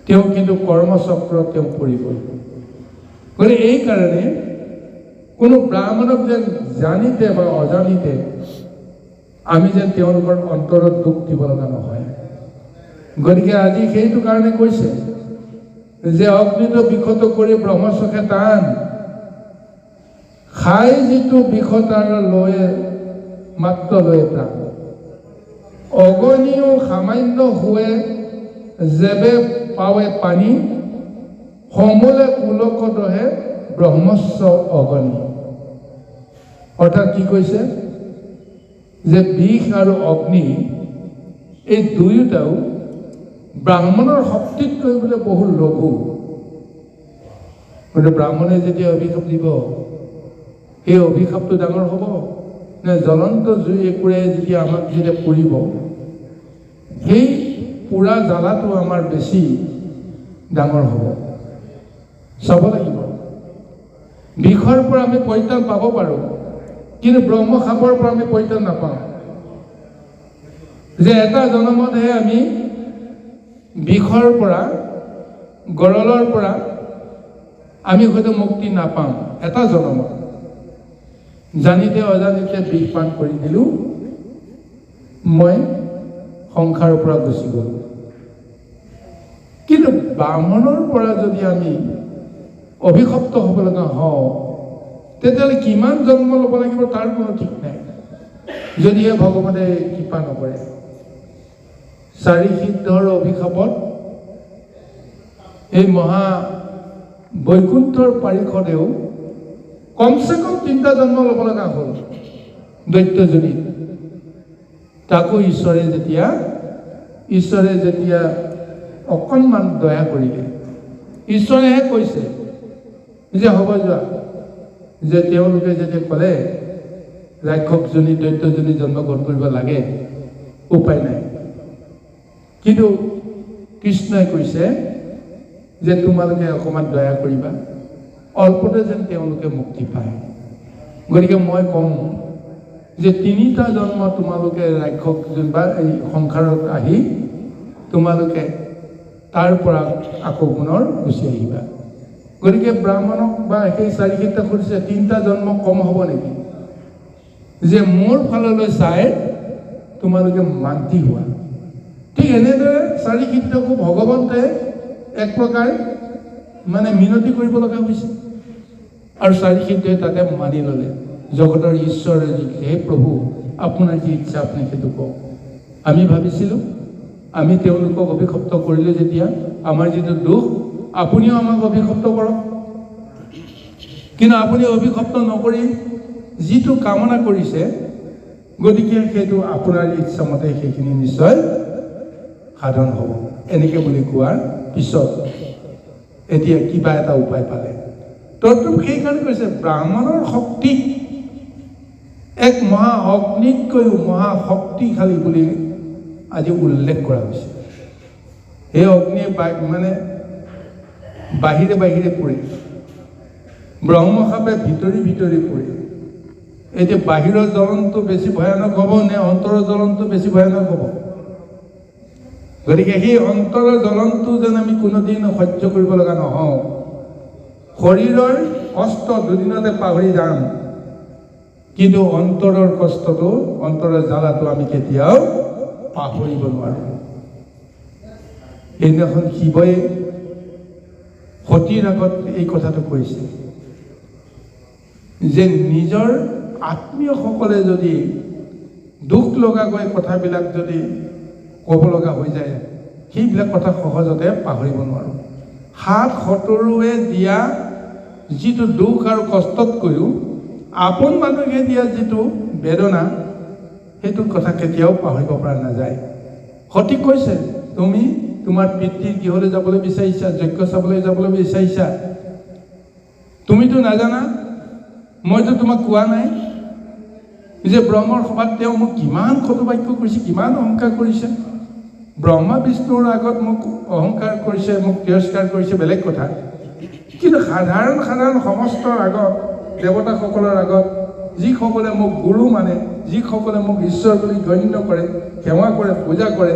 তেওঁ কিন্তু কৰ্মচক্ৰত তেওঁ পৰি গ'ল। গতিকে এইকাৰণে কোনো ব্ৰাহ্মণক যেন জানিতে বা অজানিতে আমি যেন তেওঁলোকৰ অন্তৰত দুখ দিব লগা নহয়। গতিকে আজি সেইটো কাৰণে কৈছে যে অগ্নিটো বিষত কৰি ব্ৰহ্মচখে টান, খাই যিটো বিষতাৰ লয়ে মাত্ৰ লয়ে প্ৰাণ। অগণীয় সামান্য হোৱে যেবে পাৱে পানী, সমূলে কুলক দহে ব্ৰহ্মস্ব অগণী। অৰ্থাৎ কি কৈছে যে বিষ আৰু অগ্নি এই দুয়োটাও ব্ৰাহ্মণৰ শক্তিতকৈ বোলে বহু লঘু। গতিকে ব্ৰাহ্মণে যেতিয়া অভিশাপ দিব সেই অভিশাপটো ডাঙৰ হ'ব নে জ্বলন্ত জুই একুৰে যেতিয়া আমাক যেতিয়া পুৰিব সেই পুৰা জ্বালাটো আমাৰ বেছি ডাঙৰ হ'ব। চাব লাগিব। বিষৰ পৰা আমি পৰিত্ৰাণ পাব পাৰোঁ, কিন্তু ব্ৰহ্মশাপৰ পৰা আমি পৰিত্ৰাণ নাপাওঁ। যে এটা জনমতহে আমি বিষৰ পৰা গৰলৰ পৰা আমি হয়তো মুক্তি নাপাওঁ। এটা জনমত জানিতে অজানিতে বিষ পান কৰি দিলোঁ, মই সংসাৰৰ পৰা গুচি গ'লোঁ। কিন্তু ব্ৰাহ্মণৰ পৰা যদি আমি অভিশপ্ত হ'ব লগা হওঁ তেতিয়াহ'লে কিমান জন্ম ল'ব লাগিব তাৰ কোনো ঠিক নাই, যদিহে ভগৱানে কৃপা নকৰে। চাৰি সিদ্ধৰ অভিশাপত এই মহা বৈকুণ্ঠৰ পাৰিষদেও কমচে কম 3টা জন্ম ল'ব লগা হ'ল দৈত্যজনীত। তাকো ঈশ্বৰে যেতিয়া অকণমান দয়া কৰিলে, ঈশ্বৰেহে কৈছে যে হ'ব যোৱা, যে তেওঁলোকে যেতিয়া ক'লে ৰাক্ষসজনী দৈত্যজনী জন্মগ্ৰহণ কৰিব লাগে, উপায় নাই। কিন্তু কৃষ্ণই কৈছে যে তোমালোকে অকণমান দয়া কৰিবা, অল্পতে যেন তেওঁলোকে মুক্তি পায়। গতিকে মই ক'ম যে 3টা জন্ম তোমালোকে ৰাক্ষসজন বা এই সংসাৰত আহি তোমালোকে তাৰ পৰা আকৌ পুনৰ গুচি আহিবা। গতিকে ব্ৰাহ্মণক বা সেই 4 সিদ্ধ কৰিছে 3টা জন্ম কম হ'ব নেকি? যে মোৰ ফাললৈ চাই তোমালোকে মান্তি হোৱা। ঠিক এনেদৰে 4 সিদ্ধকো ভগৱন্তে এক প্ৰকাৰ মানে মিনতি কৰিব লগা হৈছে। আৰু 4 সিদ্ধই তাতে মানি ল'লে, জগতৰ ঈশ্বৰে যি হে প্ৰভু আপোনাৰ যি ইচ্ছা আপুনি সেইটো কওক। আমি ভাবিছিলোঁ আমি তেওঁলোকক অভিশপ্ত কৰিলোঁ যেতিয়া আমাৰ যিটো দুখ, আপুনিও আমাক অভিশপ্ত কৰক। কিন্তু আপুনি অভিশপ্ত নকৰি যিটো কামনা কৰিছে, গতিকে সেইটো আপোনাৰ ইচ্ছামতে সেইখিনি নিশ্চয় সাধন হ'ব। এনেকৈ বুলি কোৱাৰ পিছত এতিয়া কিবা এটা উপায় পালে। তদ্ৰূপ সেইকাৰণে কৈছে ব্ৰাহ্মণৰ শক্তি এক মহা অগ্নিতকৈও মহা শক্তিশালী বুলি আজি উল্লেখ কৰা হৈছে। সেই অগ্নিয়ে মানে বাহিৰে বাহিৰে পৰে, ব্ৰহ্মশাপে ভিতৰি ভিতৰি পৰে। এতিয়া বাহিৰৰ জ্বলনটো বেছি ভয়ানক হ'ব নে অন্তৰৰ জ্বলনটো বেছি ভয়ানক হ'ব? গতিকে সেই অন্তৰৰ জ্বলনটো যেন আমি কোনোদিন সহ্য কৰিব লগা নহওঁ। শৰীৰৰ কষ্ট দুদিনতে পাহৰি যাম, কিন্তু অন্তৰৰ কষ্টটো, অন্তৰৰ জ্বালাটো আমি কেতিয়াও পাহৰিব নোৱাৰোঁ। সেইদিনাখন শিৱই সতীৰ আগত এই কথাটো কৈছে যে নিজৰ আত্মীয়সকলে যদি দুখ লগাকৈ কথাবিলাক যদি ক'ব লগা হৈ যায়, সেইবিলাক কথা সহজতে পাহৰিব নোৱাৰোঁ। 7 শত্ৰুৱে দিয়া যিটো দুখ আৰু কষ্টতকৈও আপোন মানুহে দিয়া যিটো বেদনা, সেইটো কথা কেতিয়াও পাহৰিব পৰা নাযায়। সতীক কৈছে তুমি তোমাৰ পিতৃৰ গৃহলৈ যাবলৈ বিচাৰিছা, যজ্ঞ চাবলৈ যাবলৈ বিচাৰিছা, তুমিতো নাজানা, মইতো তোমাক কোৱা নাই যে ব্ৰহ্মৰ সভাত তেওঁ মোক কিমান কটু বাক্য কৰিছে, কিমান অহংকাৰ কৰিছে। ব্ৰহ্মা বিষ্ণুৰ আগত মোক অহংকাৰ কৰিছে, মোক তিৰস্কাৰ কৰিছে বেলেগ কথা, কিন্তু সাধাৰণ সমস্ত আগত, দেৱতাসকলৰ আগত, যিসকলে মোক গুৰু মানে, যিসকলে মোক ঈশ্বৰ বুলি গণ্য কৰে, সেৱা কৰে, পূজা কৰে,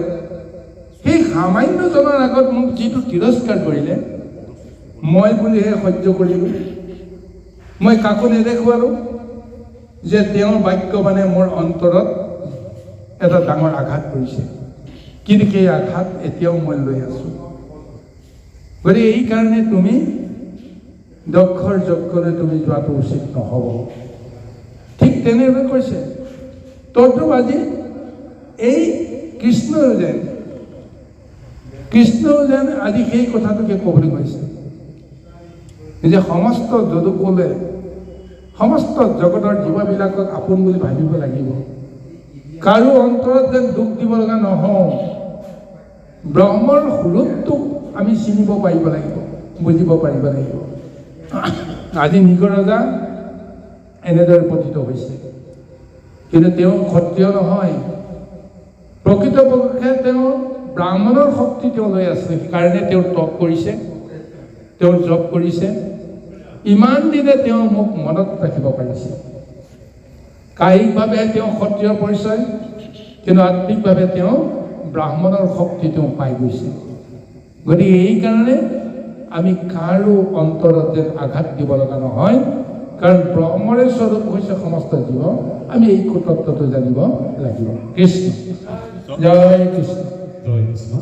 সেই সামান্যজনৰ আগত মোক যিটো তিৰস্কাৰ কৰিলে, মই বুলিহে সহ্য কৰিলোঁ। মই কাকো নেদেখুৱালোঁ যে তেওঁৰ বাক্য মানে মোৰ অন্তৰত এটা ডাঙৰ আঘাত কৰিছে, কিন্তু সেই আঘাত এতিয়াও মই লৈ আছোঁ। গতিকে এইকাৰণে তুমি দক্ষৰ যজ্ঞলৈ তুমি যোৱাটো উচিত নহ'ব। ঠিক তেনেদৰে কৈছে তদু আজি এই কৃষ্ণও যেন আজি সেই কথাটোকে ক'বলৈ কৈছে যে সমস্ত যদুকুলে, সমস্ত জগতৰ জীৱবিলাকক আপোন বুলি ভাবিব লাগিব, কাৰো অন্তৰত যেন দুখ দিব লগা নহওঁ। ব্ৰহ্মৰ ৰূপটোক আমি চিনিব পাৰিব লাগিব, বুজিব পাৰিব লাগিব। আজি নিগ ৰজা এনেদৰে পতিত হৈছে, কিন্তু তেওঁ ক্ষত্ৰিয় নহয়, প্ৰকৃতপক্ষে তেওঁ ব্ৰাহ্মণৰ শক্তি তেওঁ লৈ আছে, সেইকাৰণে তেওঁ তপ কৰিছে, তেওঁ জপ কৰিছে। ইমান দিনে তেওঁ মোক মনত ৰাখিব পাৰিছে। কায়িকভাৱে তেওঁ ক্ষত্ৰিয় পৰিচয়, কিন্তু আত্মিকভাৱে তেওঁ ব্ৰাহ্মণৰ শক্তি তেওঁ পাই গৈছে। গতিকে এইকাৰণে আমি কাৰো অন্তৰত যেন আঘাত দিব লগা নহয়, কাৰণ ব্ৰহ্মৰে স্বৰূপ হৈছে সমস্ত জীৱ। আমি এই তত্ত্বটো জানিব লাগিব। কৃষ্ণ জয় কৃষ্ণ। জয় কৃষ্ণ।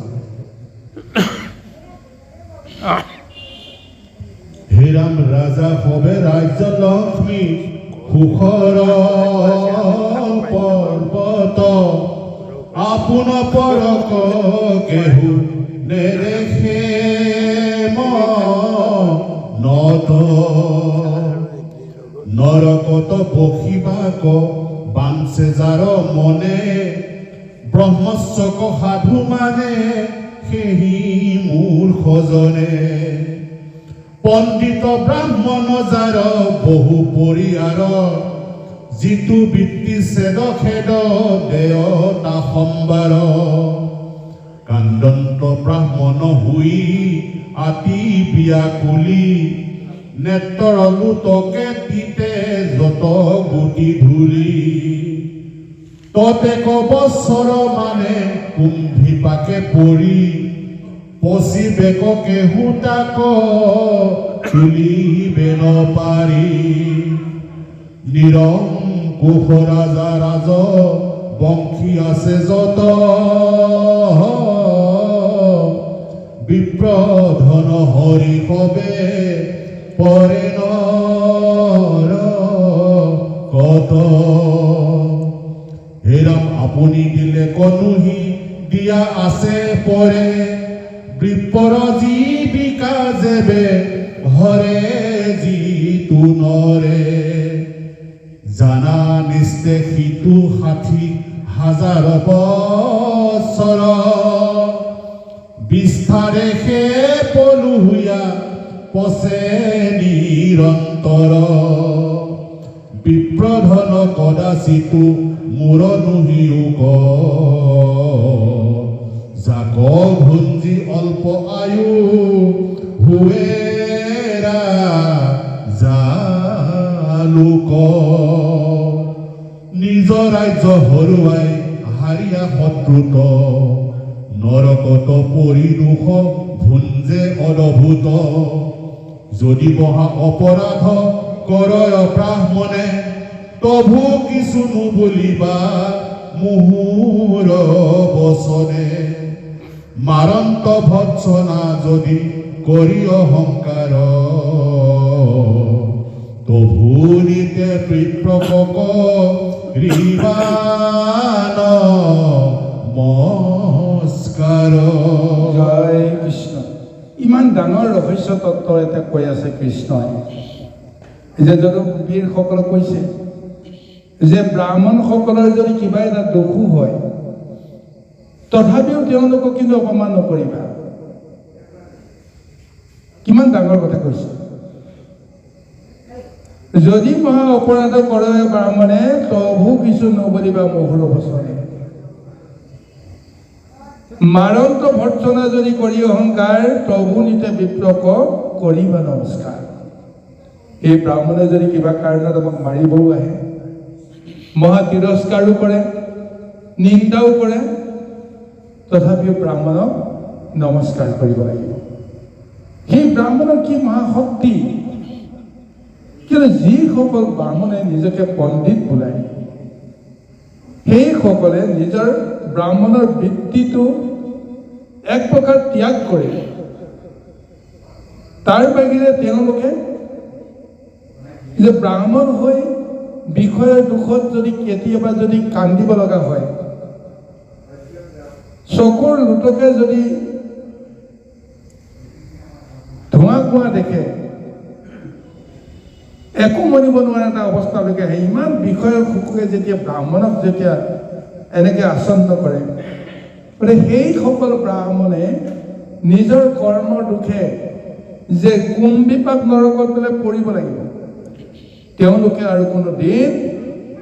হে ৰাম ৰাজা হবে ৰাজ্য লক্ষ্মী, সুখৰ পৰ্বত, আপোন পৰক কেহু নেদেখে মনত, নৰকত বসিবাক বাঞ্চে যাৰ মনে, ব্ৰহ্মস্বক সাধু মানে সেহি মূৰ্খজনে, পণ্ডিত ব্ৰাহ্মণ যাৰ বহু পৰিয়াৰ, যিটো বৃত্তি ছেদ খেদ দেয়তা সম্বাৰ, কাণ্ডন্ত ব্ৰাহ্মণ হুই আতি বিয়াকুলি, নেত্ৰৰ লোটকে তিতে যত গুটি ধূলি, ততেক বছৰ মানে কুম্ভী পাকে পৰি, পচিবেক কেহু তাক তুলিবে নপাৰি, নিৰংকুশ ৰাজা ৰাজ বংশী আছে যত, বিপ্ৰধন হৰি হবে পৰে নৰ কত, হেৰাম আপুনি দিলে কনুহি দিয়া আছে পৰে, বিপৰ জীৱিকা যেবে হৰে যিটো নৰে, জানা নিস্তে সিটো ৬০,০০০ বছৰ, বিস্তাৰে সে পলুহুয়া পচে নিৰন্তৰ, বিপ্ৰধন কদাচিতো মূৰ নুহিয়োগ, যাক ভুঞ্জি অল্প আয়ু হুৱেৰা জালুক, নিজ ৰাজ্য হৰুৱাই হাৰিয়া শত্ৰুত, নৰকত পৰি দুখ ভুঞ্জে অদ্ভুত, যদি মহা অপৰাধ কৰয় ব্ৰাহ্মণে, তভু কিছু নুবুলিবা মুহুৰ বচনে, মাৰন্ত ভৎসনা যদি কৰি অহংকাৰ, তভু নিতে পিতৃপক ৰিবান মস্কাৰ। জয় কৃষ্ণ। ইমান ডাঙৰ ৰহস্য তত্ত্ব এটা কৈ আছে কৃষ্ণই, যে যদুবীৰসকলক কৈছে যে ব্ৰাহ্মণসকলৰ যদি কিবা এটা দোষো হয়, তথাপিও তেওঁলোকক কিন্তু অপমান নকৰিবা। কিমান ডাঙৰ কথা কৈছে। যদি মহা অপৰাধ কৰে ব্ৰাহ্মণে, তভু কিছু নবলিবা মহুৰ বচনে। মাৰন্ত ভৰ্ৎসনা যদি কৰি অহংকাৰ প্ৰভু নিতে বিপ্ৰক কৰিবা নমস্কাৰ। এই ব্ৰাহ্মণে যদি কিবা কাৰণত আমাক মাৰিবও আহে, মহা তিৰস্কাৰো কৰে, নিন্দাও কৰে, তথাপিও ব্ৰাহ্মণক নমস্কাৰ কৰিব লাগিব। সেই ব্ৰাহ্মণৰ কি মহাশক্তি! কিন্তু যিসকল ব্ৰাহ্মণে নিজকে পণ্ডিত বোলায়, সেইসকলে নিজৰ ব্ৰাহ্মণৰ বৃত্তিটো এক প্ৰকাৰ ত্যাগ কৰে। তাৰ বাহিৰে তেওঁলোকে যে ব্ৰাহ্মণ হৈ বিষয়ৰ দুখত যদি কেতিয়াবা যদি কান্দিব লগা হয়, চকুৰ লোটকে যদি ধোঁৱা কোৱা দেখে, একো মনিব নোৱাৰা এটা অৱস্থালৈকে আহে। ইমান বিষয়ৰ সুখে যেতিয়া ব্ৰাহ্মণক যেতিয়া এনেকৈ আচন্ন কৰে, গতিকে সেইসকল ব্ৰাহ্মণে নিজৰ কৰ্মৰ দুখে যে কুম্ভিপাক নৰকত বোলে পৰিব লাগিব, তেওঁলোকে আৰু কোনো দিন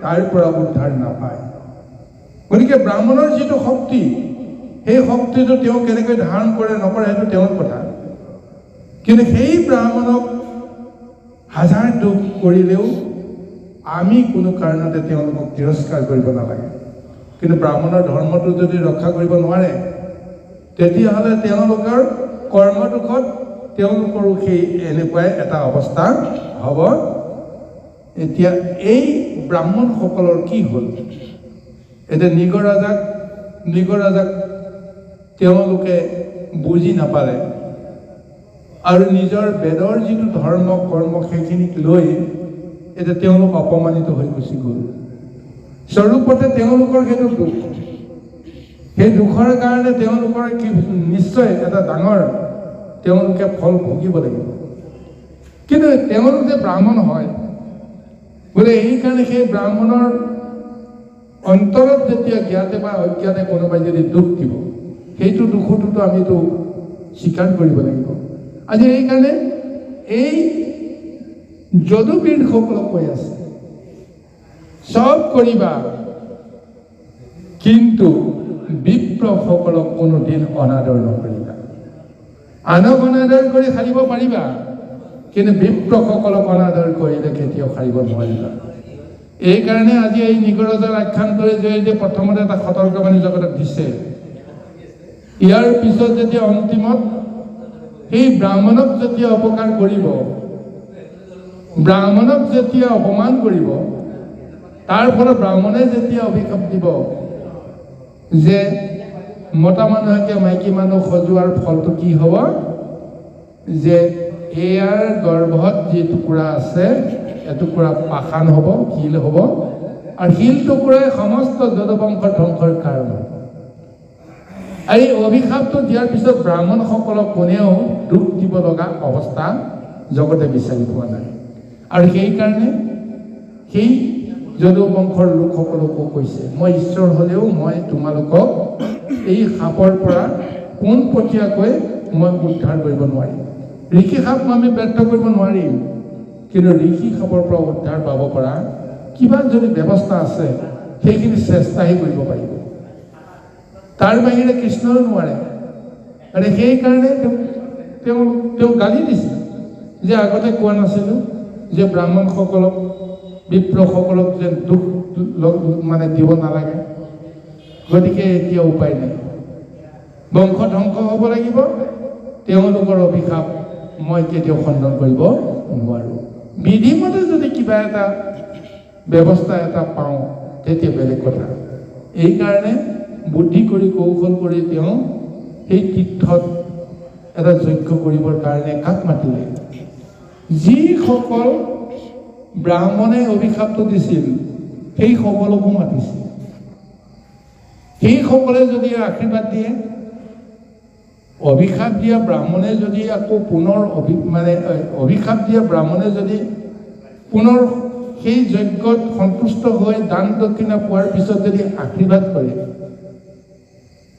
তাৰ পৰা উদ্ধাৰ নাপায়। গতিকে ব্ৰাহ্মণৰ যিটো শক্তি, সেই শক্তিটো তেওঁ কেনেকৈ ধাৰণ কৰে নকৰে সেইটো তেওঁৰ কথা। কিন্তু সেই ব্ৰাহ্মণক হাজাৰ দুখ কৰিলেও আমি কোনো কাৰণতে তেওঁলোকক তিৰস্কাৰ কৰিব নালাগে। কিন্তু ব্ৰাহ্মণৰ ধৰ্মটো যদি ৰক্ষা কৰিব নোৱাৰে, তেতিয়াহ'লে তেওঁলোকৰ কৰ্মদোষত তেওঁলোকৰো সেই এনেকুৱাই এটা অৱস্থা হ'ব। এতিয়া এই ব্ৰাহ্মণসকলৰ কি হ'ল? এতিয়া নিগৰাজাক তেওঁলোকে বুজি নাপালে আৰু নিজৰ বেদৰ যিটো ধৰ্ম কৰ্ম সেইখিনিক লৈ এতিয়া তেওঁলোক অপমানিত হৈ গুচি গ'ল। স্বৰূপতে তেওঁলোকৰ সেইটো দুখ, সেই দুখৰ কাৰণে তেওঁলোকৰ কি নিশ্চয় এটা ডাঙৰ তেওঁলোকে ফল ভুগিব লাগিব। কিন্তু তেওঁলোক যে ব্ৰাহ্মণ হয়, বোলে এইকাৰণে সেই ব্ৰাহ্মণৰ অন্তৰত যেতিয়া জ্ঞাতে বা অজ্ঞাতে কোনোবাই যদি দুখ দিব, সেইটো দুখটোতো আমিতো স্বীকাৰ কৰিব লাগিব। আজি এইকাৰণে এই যদুবীৰসকলক কৈ আছে, চব কৰিবা কিন্তু বিপ্ৰসকলক কোনোদিন অনাদৰ নকৰিবা। আনক অনাদৰ কৰি সাৰিব পাৰিবা, কিন্তু বিপ্ৰসকলক অনাদৰ কৰিলে কেতিয়াও সাৰিব নোৱাৰিবা। এইকাৰণে আজি এই নিগৰাজৰ আখ্যানটোৰে জৰিয়তে প্ৰথমতে এটা সতৰ্কবাণী জগতক দিছে। ইয়াৰ পিছত যেতিয়া অন্তিমত সেই ব্ৰাহ্মণক যেতিয়া অপকাৰ কৰিব, ব্ৰাহ্মণক যেতিয়া অপমান কৰিব, তাৰ ফলত ব্ৰাহ্মণে যেতিয়া অভিশাপ দিব যে মতা মানুহে মাইকী মানুহ সজোৱাৰ ফলটো কি হ'ব, যে ইয়াৰ গৰ্ভত যি টুকুৰা আছে এটুকুৰা পাষাণ হ'ব, শিল হ'ব, আৰু শিল টুকুৰাই সমস্ত যদুবংশৰ ধ্বংসৰ কাৰণ হ'ব। আৰু এই অভিশাপটো দিয়াৰ পিছত ব্ৰাহ্মণসকলক কোনেও দুখ দিব লগা অৱস্থা জগতে বিচাৰি পোৱা নাই। আৰু সেইকাৰণে সেই যদুবংশৰ লোকসকলকো কৈছে, মই ঈশ্বৰ হ'লেও মই তোমালোকক এই সাপৰ পৰা পোনপটীয়াকৈ মই উদ্ধাৰ কৰিব নোৱাৰিম। ঋষি সাপ আমি ব্যৰ্থ কৰিব নোৱাৰিম, কিন্তু ঋষি সাপৰ পৰা উদ্ধাৰ পাব পৰা কিবা যদি ব্যৱস্থা আছে সেইখিনি চেষ্টাহে কৰিব পাৰিব, তাৰ বাহিৰে কৃষ্ণও নোৱাৰে। আৰু সেইকাৰণে তেওঁ গালি দিছে যে আগতে কোৱা নাছিলোঁ যে ব্ৰাহ্মণসকলক বিপ্ৰসকলক যেন দুখ মানে দিব নালাগে। গতিকে এতিয়া উপায় নাই, বংশ ধ্বংস হ'ব লাগিব, তেওঁলোকৰ অভিশাপ মই কেতিয়াও খণ্ডন কৰিব নোৱাৰোঁ। বিধিমতে যদি কিবা এটা ব্যৱস্থা এটা পাওঁ তেতিয়া বেলেগ কথা। এইকাৰণে বুদ্ধি কৰি কৌশল কৰি তেওঁ সেই তীৰ্থত এটা যজ্ঞ কৰিবৰ কাৰণে কাক মাতিলে? যিসকল ব্ৰাহ্মণে অভিশাপটো দিছিল সেই সকলকো মাতিছিল। সেইসকলে যদি আশীৰ্বাদ দিয়ে, অভিশাপ দিয়া ব্ৰাহ্মণে যদি আকৌ পুনৰ অভিশাপ দিয়া ব্ৰাহ্মণে যদি পুনৰ সেই যজ্ঞত সন্তুষ্ট হৈ দান দক্ষিণা পোৱাৰ পিছত যদি আশীৰ্বাদ কৰে,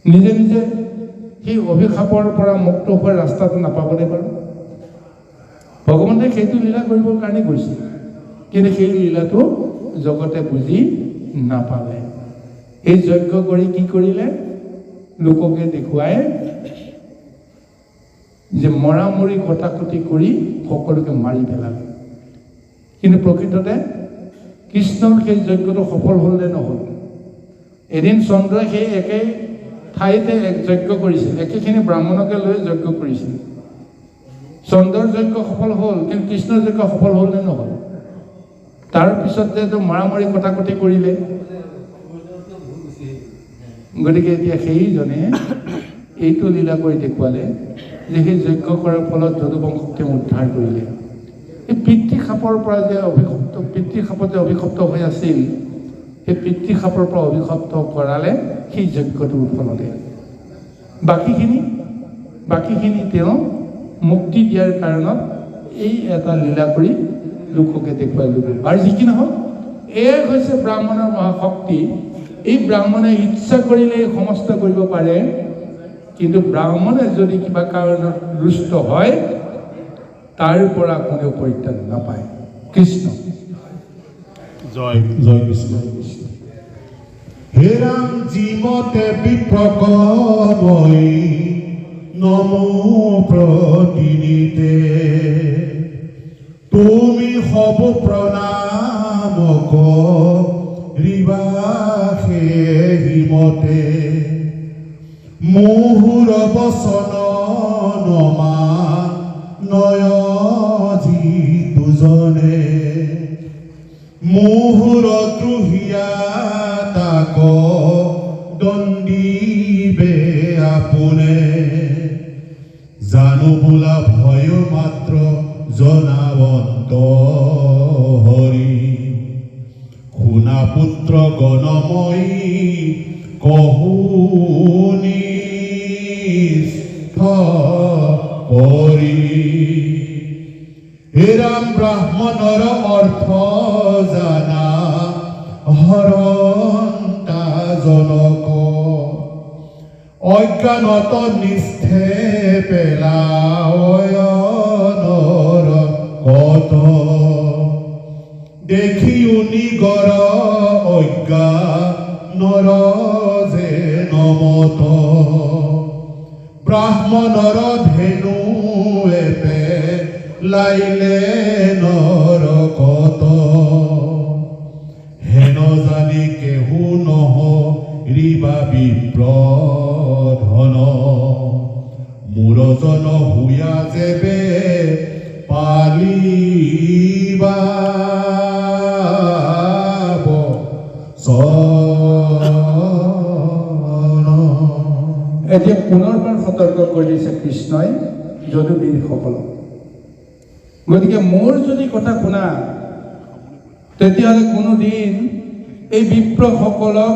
নিজে নিজে সেই অভিশাপৰ পৰা মুক্ত হোৱাৰ ৰাস্তাটো নাপাবনে বাৰু? ভগৱানে সেইটো লীলা কৰিবৰ কাৰণে গৈছিল, কিন্তু সেই লীলাটো জগতে বুজি নাপালে। এই যজ্ঞ কৰি কি কৰিলে? লোককে দেখুৱাই যে মৰামৰি কটাকটি কৰি সকলোকে মাৰি পেলালে। কিন্তু প্ৰকৃততে কৃষ্ণৰ সেই যজ্ঞটো সফল হ'ল নে নহ'ল? এদিন চন্দ্ৰই সেই একে ঠাইতে এক যজ্ঞ কৰিছিল, একেখিনি ব্ৰাহ্মণকে লৈ যজ্ঞ কৰিছিল। চন্দ্ৰৰ যজ্ঞ সফল হ'ল, কিন্তু কৃষ্ণৰ যজ্ঞ সফল হ'ল নে নহ'ল? তাৰপিছত যে মাৰামাৰি কটাকটি কৰিলে। গতিকে এতিয়া সেইজনে এইটো লীলা কৰি দেখুৱালে যে সেই যজ্ঞ কৰাৰ ফলত যদুবংশক তেওঁ উদ্ধাৰ কৰিলে। এই পিতৃসাপৰ পৰা যে পিতৃসাপত যে অভিশপ্ত হৈ আছিল, সেই পিতৃসাপৰ পৰা অভিশপ্ত কৰালে সেই যজ্ঞটোৰ ফলতে। বাকীখিনি তেওঁ মুক্তি দিয়াৰ কাৰণত এই এটা লীলা কৰি লোককে দেখুৱাই ল'ব। আৰু যি কি নহওক, এয়াই হৈছে ব্ৰাহ্মণৰ মহাশক্তি। এই ব্ৰাহ্মণে ইচ্ছা কৰিলে সমস্ত কৰিব পাৰে, কিন্তু ব্ৰাহ্মণে যদি কিবা কাৰণত ৰুষ্ট হয় তাৰ পৰা কোনেও পৰিত্ৰাণ নাপায়। কৃষ্ণ জয় জয় কৃষ্ণ। হে ৰাম জীমতে বিপ্ৰকময়ী নমো প্ৰতিনিতে, তুমি সব প্ৰণাম কৰিবাহে হিমতে, মুহুৰ বচন নমা নয় যি দুজনে, মুহুৰ দ্ৰোহিয়া তাক দণ্ডিবে আপোনে, জানো বোলা ভয় মাত্ৰ জনাবন্ত হৰি, শুনা পুত্ৰ গণময়ী কহুনি কৰি। হে ৰাম ব্ৰাহ্মণৰ অৰ্থ জানা হৰণতা জনক, অজ্ঞানত নিষ্ঠে পেলায়নৰ কত, দেখি উনিগৰ অজ্ঞানৰ যে নমত, ব্ৰাহ্মণৰ ধেনু এপে লাইলে নৰকত, হেন জানি কেহু নহ ৰিবা বিপ্ৰ ধন, মূৰজন হুয়া যেবে পালিবা এতিয়া পুনৰবাৰ সতৰ্ক কৰি দিছে কৃষ্ণই যদুবীৰসকলক। গতিকে মোৰ যদি কথা শুনা, তেতিয়াহ'লে কোনোদিন এই বিপ্ৰসকলক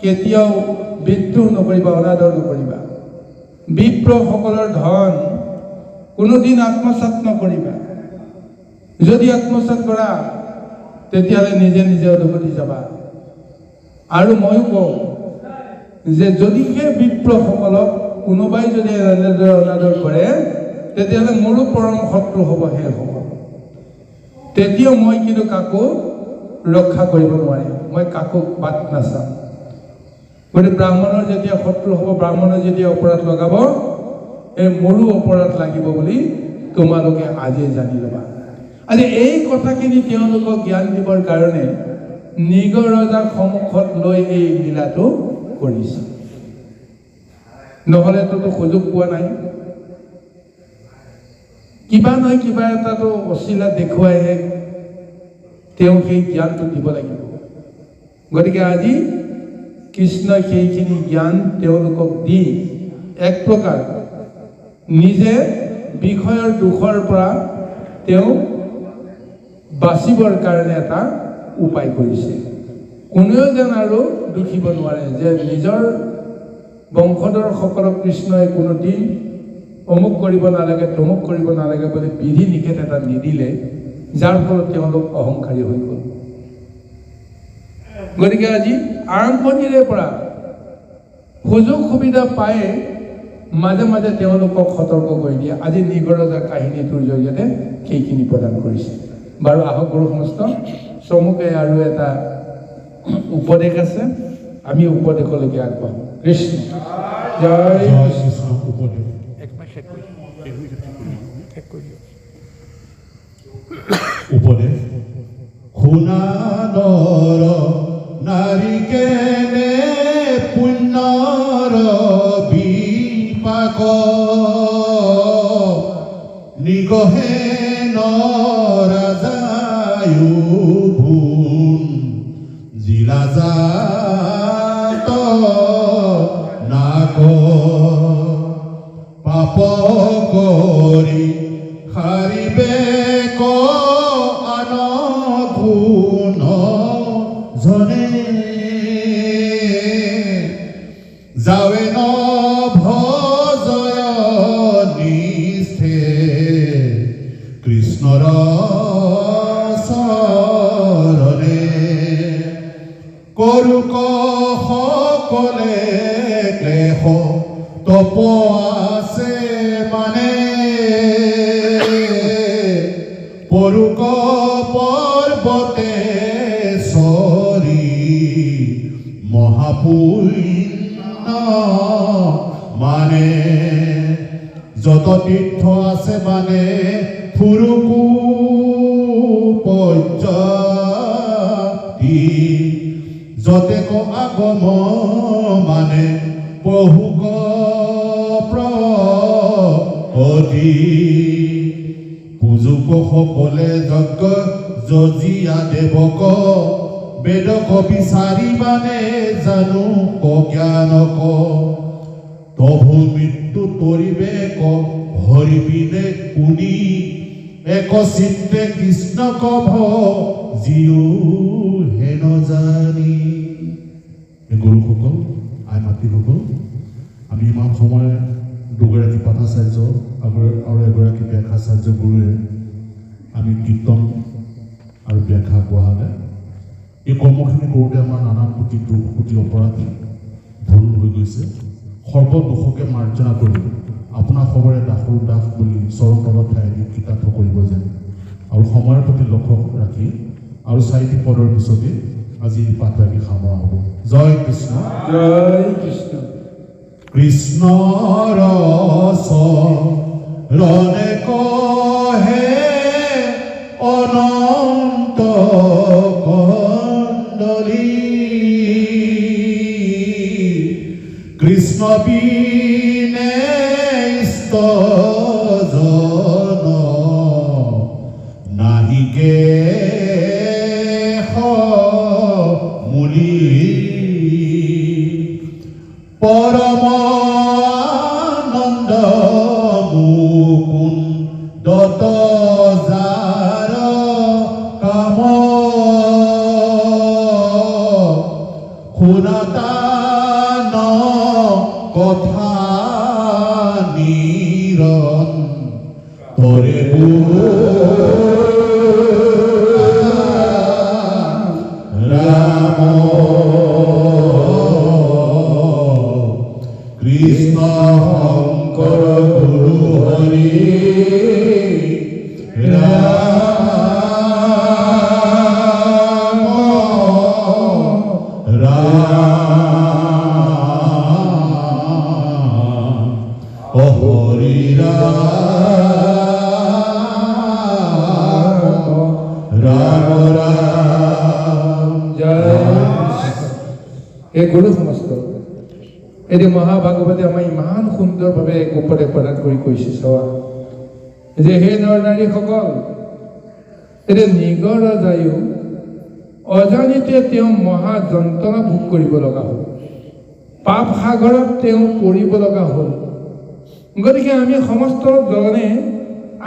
কেতিয়াও বিদ্ৰোহ নকৰিবা, অনাদৰ নকৰিবা। বিপ্ৰসকলৰ ধন কোনোদিন আত্মসাৎ নকৰিবা। যদি আত্মসাৎ কৰা তেতিয়াহ'লে নিজে নিজে অধোগতি যাবা। আৰু ময়ো কওঁ যে যদিহে বিপ্ৰসকলক কোনোবাই যদি এনেদৰে অনাদৰ কৰে, তেতিয়াহ'লে মোৰো পৰম শত্ৰু হ'ব সেইসকল। তেতিয়াও মই কিন্তু কাকো ৰক্ষা কৰিব নোৱাৰিম, মই কাকো বাট নাচাম। গতিকে ব্ৰাহ্মণৰ যেতিয়া শত্ৰু হ'ব, ব্ৰাহ্মণৰ যেতিয়া অপৰাধ লগাব, এই মোৰো অপৰাধ লাগিব বুলি তোমালোকে আজি জানি ল'বা। আজি এই কথাখিনি তেওঁলোকক জ্ঞান দিবৰ কাৰণে নিগ ৰজাৰ সন্মুখত লৈ এই লীলাটো কৰিছে। নহ'লেতো সুযোগ পোৱা নাই। কিবা নহয় কিবা এটাতো অচিলা দেখুৱাইহে তেওঁ সেই জ্ঞানটো দিব লাগিব। গতিকে আজি কৃষ্ণই সেইখিনি জ্ঞান তেওঁলোকক দি এক প্ৰকাৰ নিজে বিষয়ৰ দুখৰ পৰা তেওঁ বাচিবৰ কাৰণে এটা উপায় কৰিছে। কোনেও যেন আৰু দুখিব নোৱাৰে যে নিজৰ বংশধৰসকলক কৃষ্ণই কোনোদিন অমুক কৰিব নালাগে, তমুক কৰিব নালাগে বুলি বিধি নিষেধ এটা নিদিলে, যাৰ ফলত তেওঁলোক অহংকাৰী হৈ গ'ল। গতিকে আজি আৰম্ভণিৰে পৰা সুযোগ সুবিধা পায়ে মাজে মাজে তেওঁলোকক সতৰ্ক কৰি দিয়ে। আজি নিগ ৰজাৰ কাহিনীটোৰ জৰিয়তে সেইখিনি প্ৰদান কৰিছে। বাৰু আহক গুৰু সমস্ত চমুকে আৰু এটা উপদেশ আছে, আমি উপদেশলৈকে আগবাঢ়ো। কৃষ্ণ জয় জয় কৃষ্ণ। উপদেশ উপদেশ শুনা নৰ নাৰিকেলে পুণ্যৰ বিপাক নিগহে নৰাজায়ু ভুন জিলাজাত নাক পাপ কৰি হাৰিবে ক আন গুণ জনে যাৱে ন ভজয় নিষ্ঠে কৃষ্ণৰ চৰণে কৰোক সকলে ক্লেশ তপ আছে মানে পৰুক পৰ্বতে চৰি মহাপুণ্য মানে যত তীৰ্থ আছে মানে ফুৰুকু পৰ্যতি যতে ক আগম মানে পহুক প্ৰতি পূজুক সকলে যজ্ঞ যজিয়া দেৱক বেদক বিচাৰি মানে জানো ক জ্ঞানক তভু মৃত্যু তৰিবে ক হৰিবিনে কুনি এক চিত্তে কৃষ্ণ কভ জিও হেন জানি। গুৰুসকল, আই মাতৃসকল, আমি ইমান সময় দুগৰাকী পাঠাচাৰ্য আৰু এগৰাকী ব্যাখ্যাচাৰ্য গুৰুৱে আমি কীৰ্তন আৰু ব্যাখ্যা পঢ়ালে। এই কৰ্মখিনি কৰোঁতে আমাৰ নানান কোটি দুখ কোটি অপৰাধ ভুল হৈ গৈছে। সৰ্বদোষকে মাৰ্জনা কৰি আপোনাৰ খবৰে দাসৰ দাস বুলি চৰণ তলত ঠাই দি কৃতাৰ্থ কৰিব যেন আৰু সময়ৰ প্ৰতি লক্ষ্য ৰাখি আৰু 4টি পদৰ পিছতে আজি পাঠভাগী সামৰা হ'ব। জয় কৃষ্ণ। জয় কৃষ্ণ। কৃষ্ণৰ চৰণে কহে অনন্ত কণ্ডলী কৃষ্ণ বিনে ইষ্ট জন নাহিকে মূলি পৰম আনন্দ মুকুন্দত যাৰ কাম শুনাতান কথা নিৰন্তৰে ৰাম কৃষ্ণ শংকৰ গুৰু হৰি ৰাম ৰাম হৰি ৰাম ৰাম ৰাম। জয় এই গুৰু সমস্ত এতিয়া মহাভাগৱতে আমাৰ ইমান সুন্দৰভাৱে এক উপদেশ প্ৰদান কৰি কৈছে চোৱা যে হে নৰ নাৰীসকল, এতিয়া নিগৰ যায়ো অজানিতে তেওঁ মহা যন্ত্ৰণা ভোগ কৰিব লগা হ'ল, পাপ সাগৰত তেওঁ পৰিব লগা হ'ল। গতিকে আমি সমস্ত জনে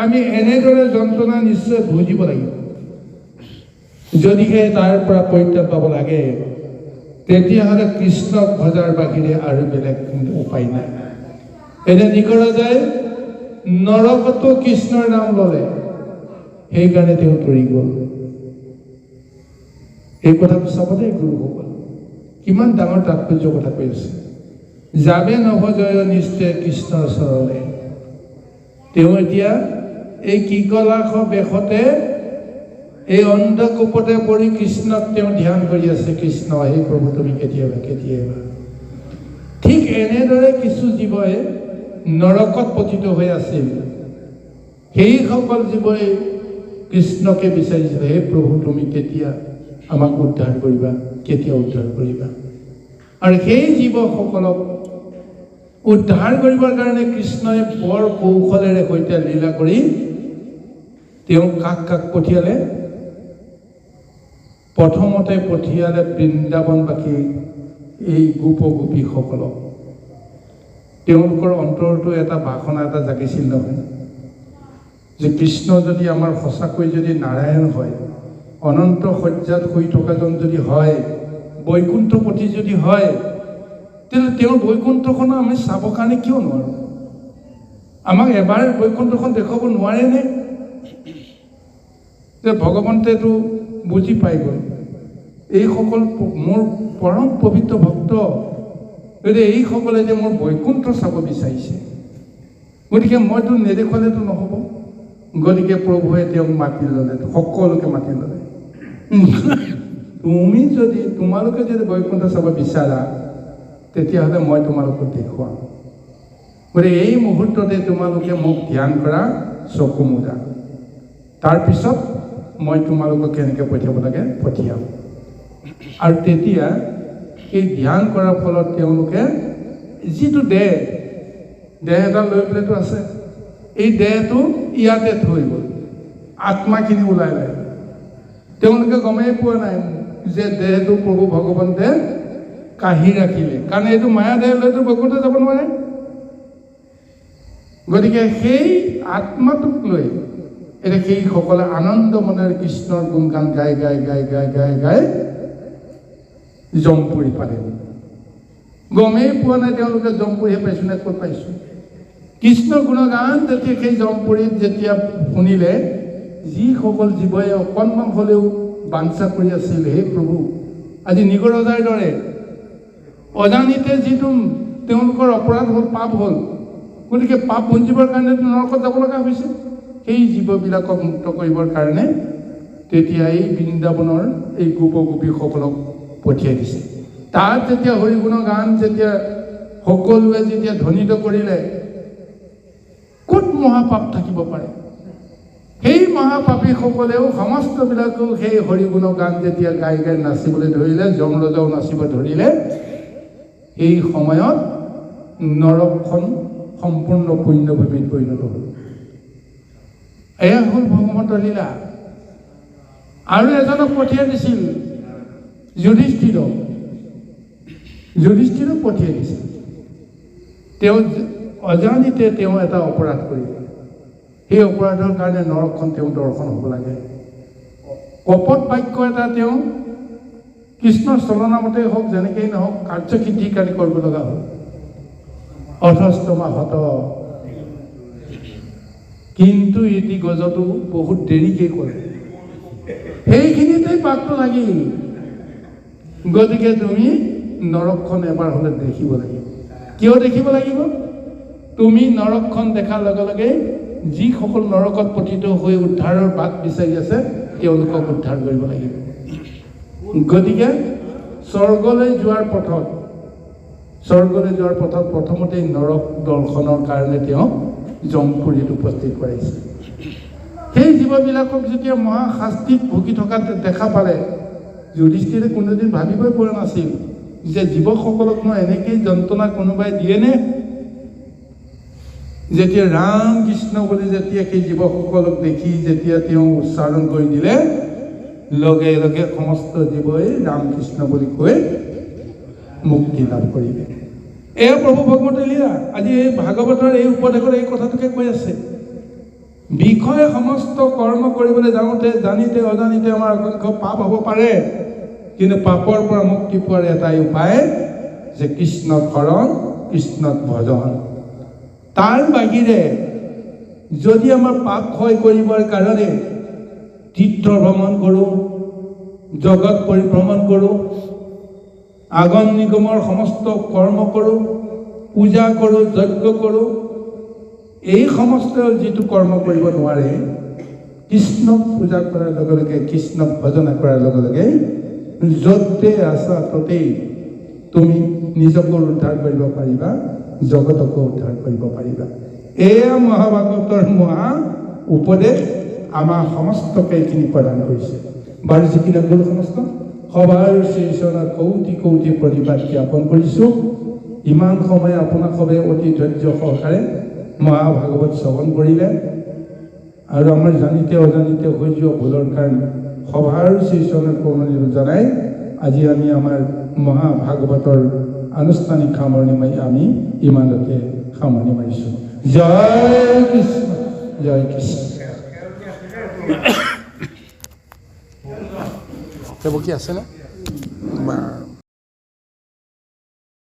আমি এনেদৰে যন্ত্ৰণা নিশ্চয় ভুজিব লাগিব। যদিহে তাৰ পৰা পৰিত্ৰাণ পাব লাগে তেতিয়াহ'লে কৃষ্ণক ভজাৰ বাহিৰে আৰু বেলেগ উপায় নাই। এনে নিগৰ যায় নৰকতো কৃষ্ণৰ নাম ল'লে, সেইকাৰণে তেওঁ তৰি গ'ল। এই কথাটো চাবদে গুৰুসকল, কিমান ডাঙৰ তাৎপৰ্য কথা কৈ আছে। যাবে নভজয় নিষ্ঠে কৃষ্ণৰ চৰণে, তেওঁ এতিয়া এই কিকলাশ বেশতে এই অন্ধকূপতে পৰি কৃষ্ণক তেওঁ ধ্যান কৰি আছে, কৃষ্ণ হে প্ৰভু তুমি কেতিয়াবা কেতিয়াবা। ঠিক এনেদৰে কিছু জীৱই নৰকত পতিত হৈ আছিল। সেইসকল জীৱই কৃষ্ণকে বিচাৰিছিল, হে প্ৰভু তুমি কেতিয়া আমাক উদ্ধাৰ কৰিবা, কেতিয়া উদ্ধাৰ কৰিবা। আৰু সেই জীৱসকলক উদ্ধাৰ কৰিবৰ কাৰণে কৃষ্ণই বৰ কৌশলেৰে সৈতে লীলা কৰি তেওঁ কাক পঠিয়ালে? প্ৰথমতে পঠিয়ালে বৃন্দাবনবাসী এই গোপগোপীসকলক। তেওঁলোকৰ অন্তৰতো এটা বাসনা এটা জাগিছিল নহয়, যে কৃষ্ণ যদি আমাৰ সঁচাকৈ যদি নাৰায়ণ হয়, অনন্ত শয্যাত শুই থকাজন যদি হয়, বৈকুণ্ঠপতি যদি হয়, তেতিয়াহ'লে তেওঁৰ বৈকুণ্ঠখন আমি চাবৰ কাৰণে কিয় নোৱাৰোঁ? আমাক এবাৰ বৈকুণ্ঠখন দেখুৱাব নোৱাৰেনে? যে ভগৱন্তেতো বুজি পাই গ'ল, এইসকল মোৰ পৰম পবিত্ৰ ভক্ত, গতিকে এইসকলে যে মোৰ বৈকুণ্ঠ চাব বিচাৰিছে, গতিকে মইতো নেদেখুৱালেতো নহ'ব। গতিকে প্ৰভুৱে তেওঁক মাতি ল'লে, সকলোকে মাতি ল'লে। তোমালোকে যদি বৈকুণ্ঠ চাব বিচাৰা, তেতিয়াহ'লে মই তোমালোকক দেখুৱাম। গতিকে এই মুহূৰ্ততে তোমালোকে মোক ধ্যান কৰা, চকু মুদা, তাৰপিছত মই তোমালোকক কেনেকৈ পঠিয়াব লাগে পঠিয়াম। আৰু তেতিয়া এই ধ্যান কৰাৰ ফলত তেওঁলোকে যিটো দেহ এটা লৈ পেলাইতো আছে, এই দেহটো ইয়াতে থৈ গ'ল, আত্মাখিনি ওলাই লয়। তেওঁলোকে গমেই পোৱা নাই যে দেহটো প্ৰভু ভগৱন্তে কাঢ়ি ৰাখিলে, কাৰণ এইটো মায়া দেহ লৈতো বৈকুণ্ঠ যাব নোৱাৰে। গতিকে সেই আত্মাটোক লৈ এতিয়া সেইসকলে আনন্দ মনেৰে কৃষ্ণৰ গুণগান গাই গাই গাই গাই গাই গাই জমপুৰি পালে। গমেই পোৱা নাই তেওঁলোকে জমপুৰিহে পাইছোঁ নে ক'ত পাইছোঁ। কৃষ্ণৰ গুণগান যেতিয়া সেই জমপুৰিত যেতিয়া শুনিলে, যিসকল জীৱই অকণমান হ'লেও বাঞ্ছা কৰি আছিল, হে প্ৰভু আজি নিগৰ ৰজাৰ দৰে অজানিতে যিটো তেওঁলোকৰ অপৰাধ হ'ল, পাপ হ'ল, গতিকে পাপ ভুঞ্জিবৰ কাৰণে নৰকত যাব লগা হৈছে। সেই জীৱবিলাকক মুক্ত কৰিবৰ কাৰণে তেতিয়া এই বৃন্দাবনৰ এই গোপগোপীসকলক পঠিয়াই দিছে। তাত যেতিয়া হৰিগুণ গান যেতিয়া সকলোৱে যেতিয়া ধ্বনিত কৰিলে, ক'ত মহাপাপ থাকিব পাৰে? সেই মহাপাপীসকলেও সমস্তবিলাকেও সেই হৰিগুণ গান যেতিয়া গাই গাই নাচিবলৈ ধৰিলে, যমৰাজাও নাচিব ধৰিলে, এই সময়ত নৰকখন সম্পূৰ্ণ পুণ্যভূমিত পৰিণত হ'ল। এয়া হ'ল ভগৱন্তৰ লীলা। আৰু এজনক পঠিয়াই দিছিল, যুধিষ্ঠিৰক পঠিয়াই দিছিল। তেওঁ অজানিতে তেওঁ এটা অপৰাধ কৰিলে, সেই অপৰাধৰ কাৰণে নৰকখন তেওঁ দৰ্শন হ'ব লাগে। কপট বাক্য এটা তেওঁ কৃষ্ণৰ চলনামতেই হওক, যেনেকেই নহওক কাৰ্যসিদ্ধিৰ কাৰণে কৰিব লগা হ'ল। অথস্তমাহত কিন্তু ইতি গজটো বহুত দেৰিকৈ কৰে, সেইখিনিতেই পাপটো লাগিল। গতিকে তুমি নৰকখন এবাৰ হ'লে দেখিব লাগিব। কিয় দেখিব লাগিব? তুমি নৰকখন দেখাৰ লগে লগে যিসকল নৰকত পতিত হৈ উদ্ধাৰৰ বাট বিচাৰি আছে, তেওঁলোকক উদ্ধাৰ কৰিব লাগিব। গতিকে স্বৰ্গলৈ যোৱাৰ পথত প্ৰথমতেই নৰক দৰ্শনৰ কাৰণে তেওঁ জমপুৰীত উপস্থিত কৰাইছে। সেই জীৱবিলাকক যেতিয়া মহাশাস্তিত ভুগি থকা দেখা পালে, যুধিষ্ঠিৰে কোনোদিন ভাবিবই পৰা নাছিল যে জীৱসকলকনো এনেকেই যন্ত্ৰণা কোনোবাই দিয়েনে? যেতিয়া ৰাম কৃষ্ণ বুলি যেতিয়া সেই জীৱসকলক দেখি যেতিয়া তেওঁ উচ্চাৰণ কৰি দিলে, লগে লগে সমস্ত জীৱই ৰাম কৃষ্ণ বুলি কৈ মুক্তি লাভ কৰিলে। এয়া প্ৰভু ভগৱন্তৰ লীলা। আজি এই ভাগৱতৰ এই উপদেশৰ এই কথাটোকে কৈ আছে। বিষয়ে সমস্ত কৰ্ম কৰিবলৈ যাওঁতে জানিতে অজানিতে আমাৰ অসংখ্য পাপ হ'ব পাৰে, কিন্তু পাপৰ পৰা মুক্তি পোৱাৰ এটাই উপায় যে কৃষ্ণক শৰণ, কৃষ্ণক ভজন। তাৰ বাহিৰে যদি আমাৰ পাপ ক্ষয় কৰিবৰ কাৰণে তীৰ্থ ভ্ৰমণ কৰোঁ, জগত পৰিভ্ৰমণ কৰোঁ, আগম নিগমৰ সমস্ত কৰ্ম কৰোঁ, পূজা কৰোঁ, যজ্ঞ কৰোঁ, এই সমস্ত যিটো কৰ্ম কৰিব নোৱাৰে, কৃষ্ণক পূজা কৰাৰ লগে লগে কৃষ্ণক ভজনা কৰাৰ লগে লগে য'তে আছা ততেই তুমি নিজকো উদ্ধাৰ কৰিব পাৰিবা, জগতকো উদ্ধাৰ কৰিব পাৰিবা। এয়া মহাভাগৱতৰ মহা উপদেশ আমাৰ সমস্তকে এইখিনি প্ৰদান কৰিছে। বাৰু যিখিনি গ'ল সমস্ত সভাৰ শ্ৰীচৰণত কৌটি কৌটি প্ৰতিবাদ জ্ঞাপন কৰিছোঁ। ইমান সময় আপোনাক সবে অতি ধৈৰ্য সহকাৰে মহাভাগৱত শ্ৰৱণ কৰিলে আৰু আমাৰ জানিতে অজানিতে হৈ যোৱা ভুলৰ কাৰণে সভাৰ শ্ৰীচৰণত কৰণী জনাই আজি আমি আমাৰ মহাভাগৱতৰ আনুষ্ঠানিক সামৰণি মাৰি আমি ইমানতে সামৰণি মাৰিছোঁ। জয় কৃষ্ণ, জয় কৃষ্ণ। কি আছেনে?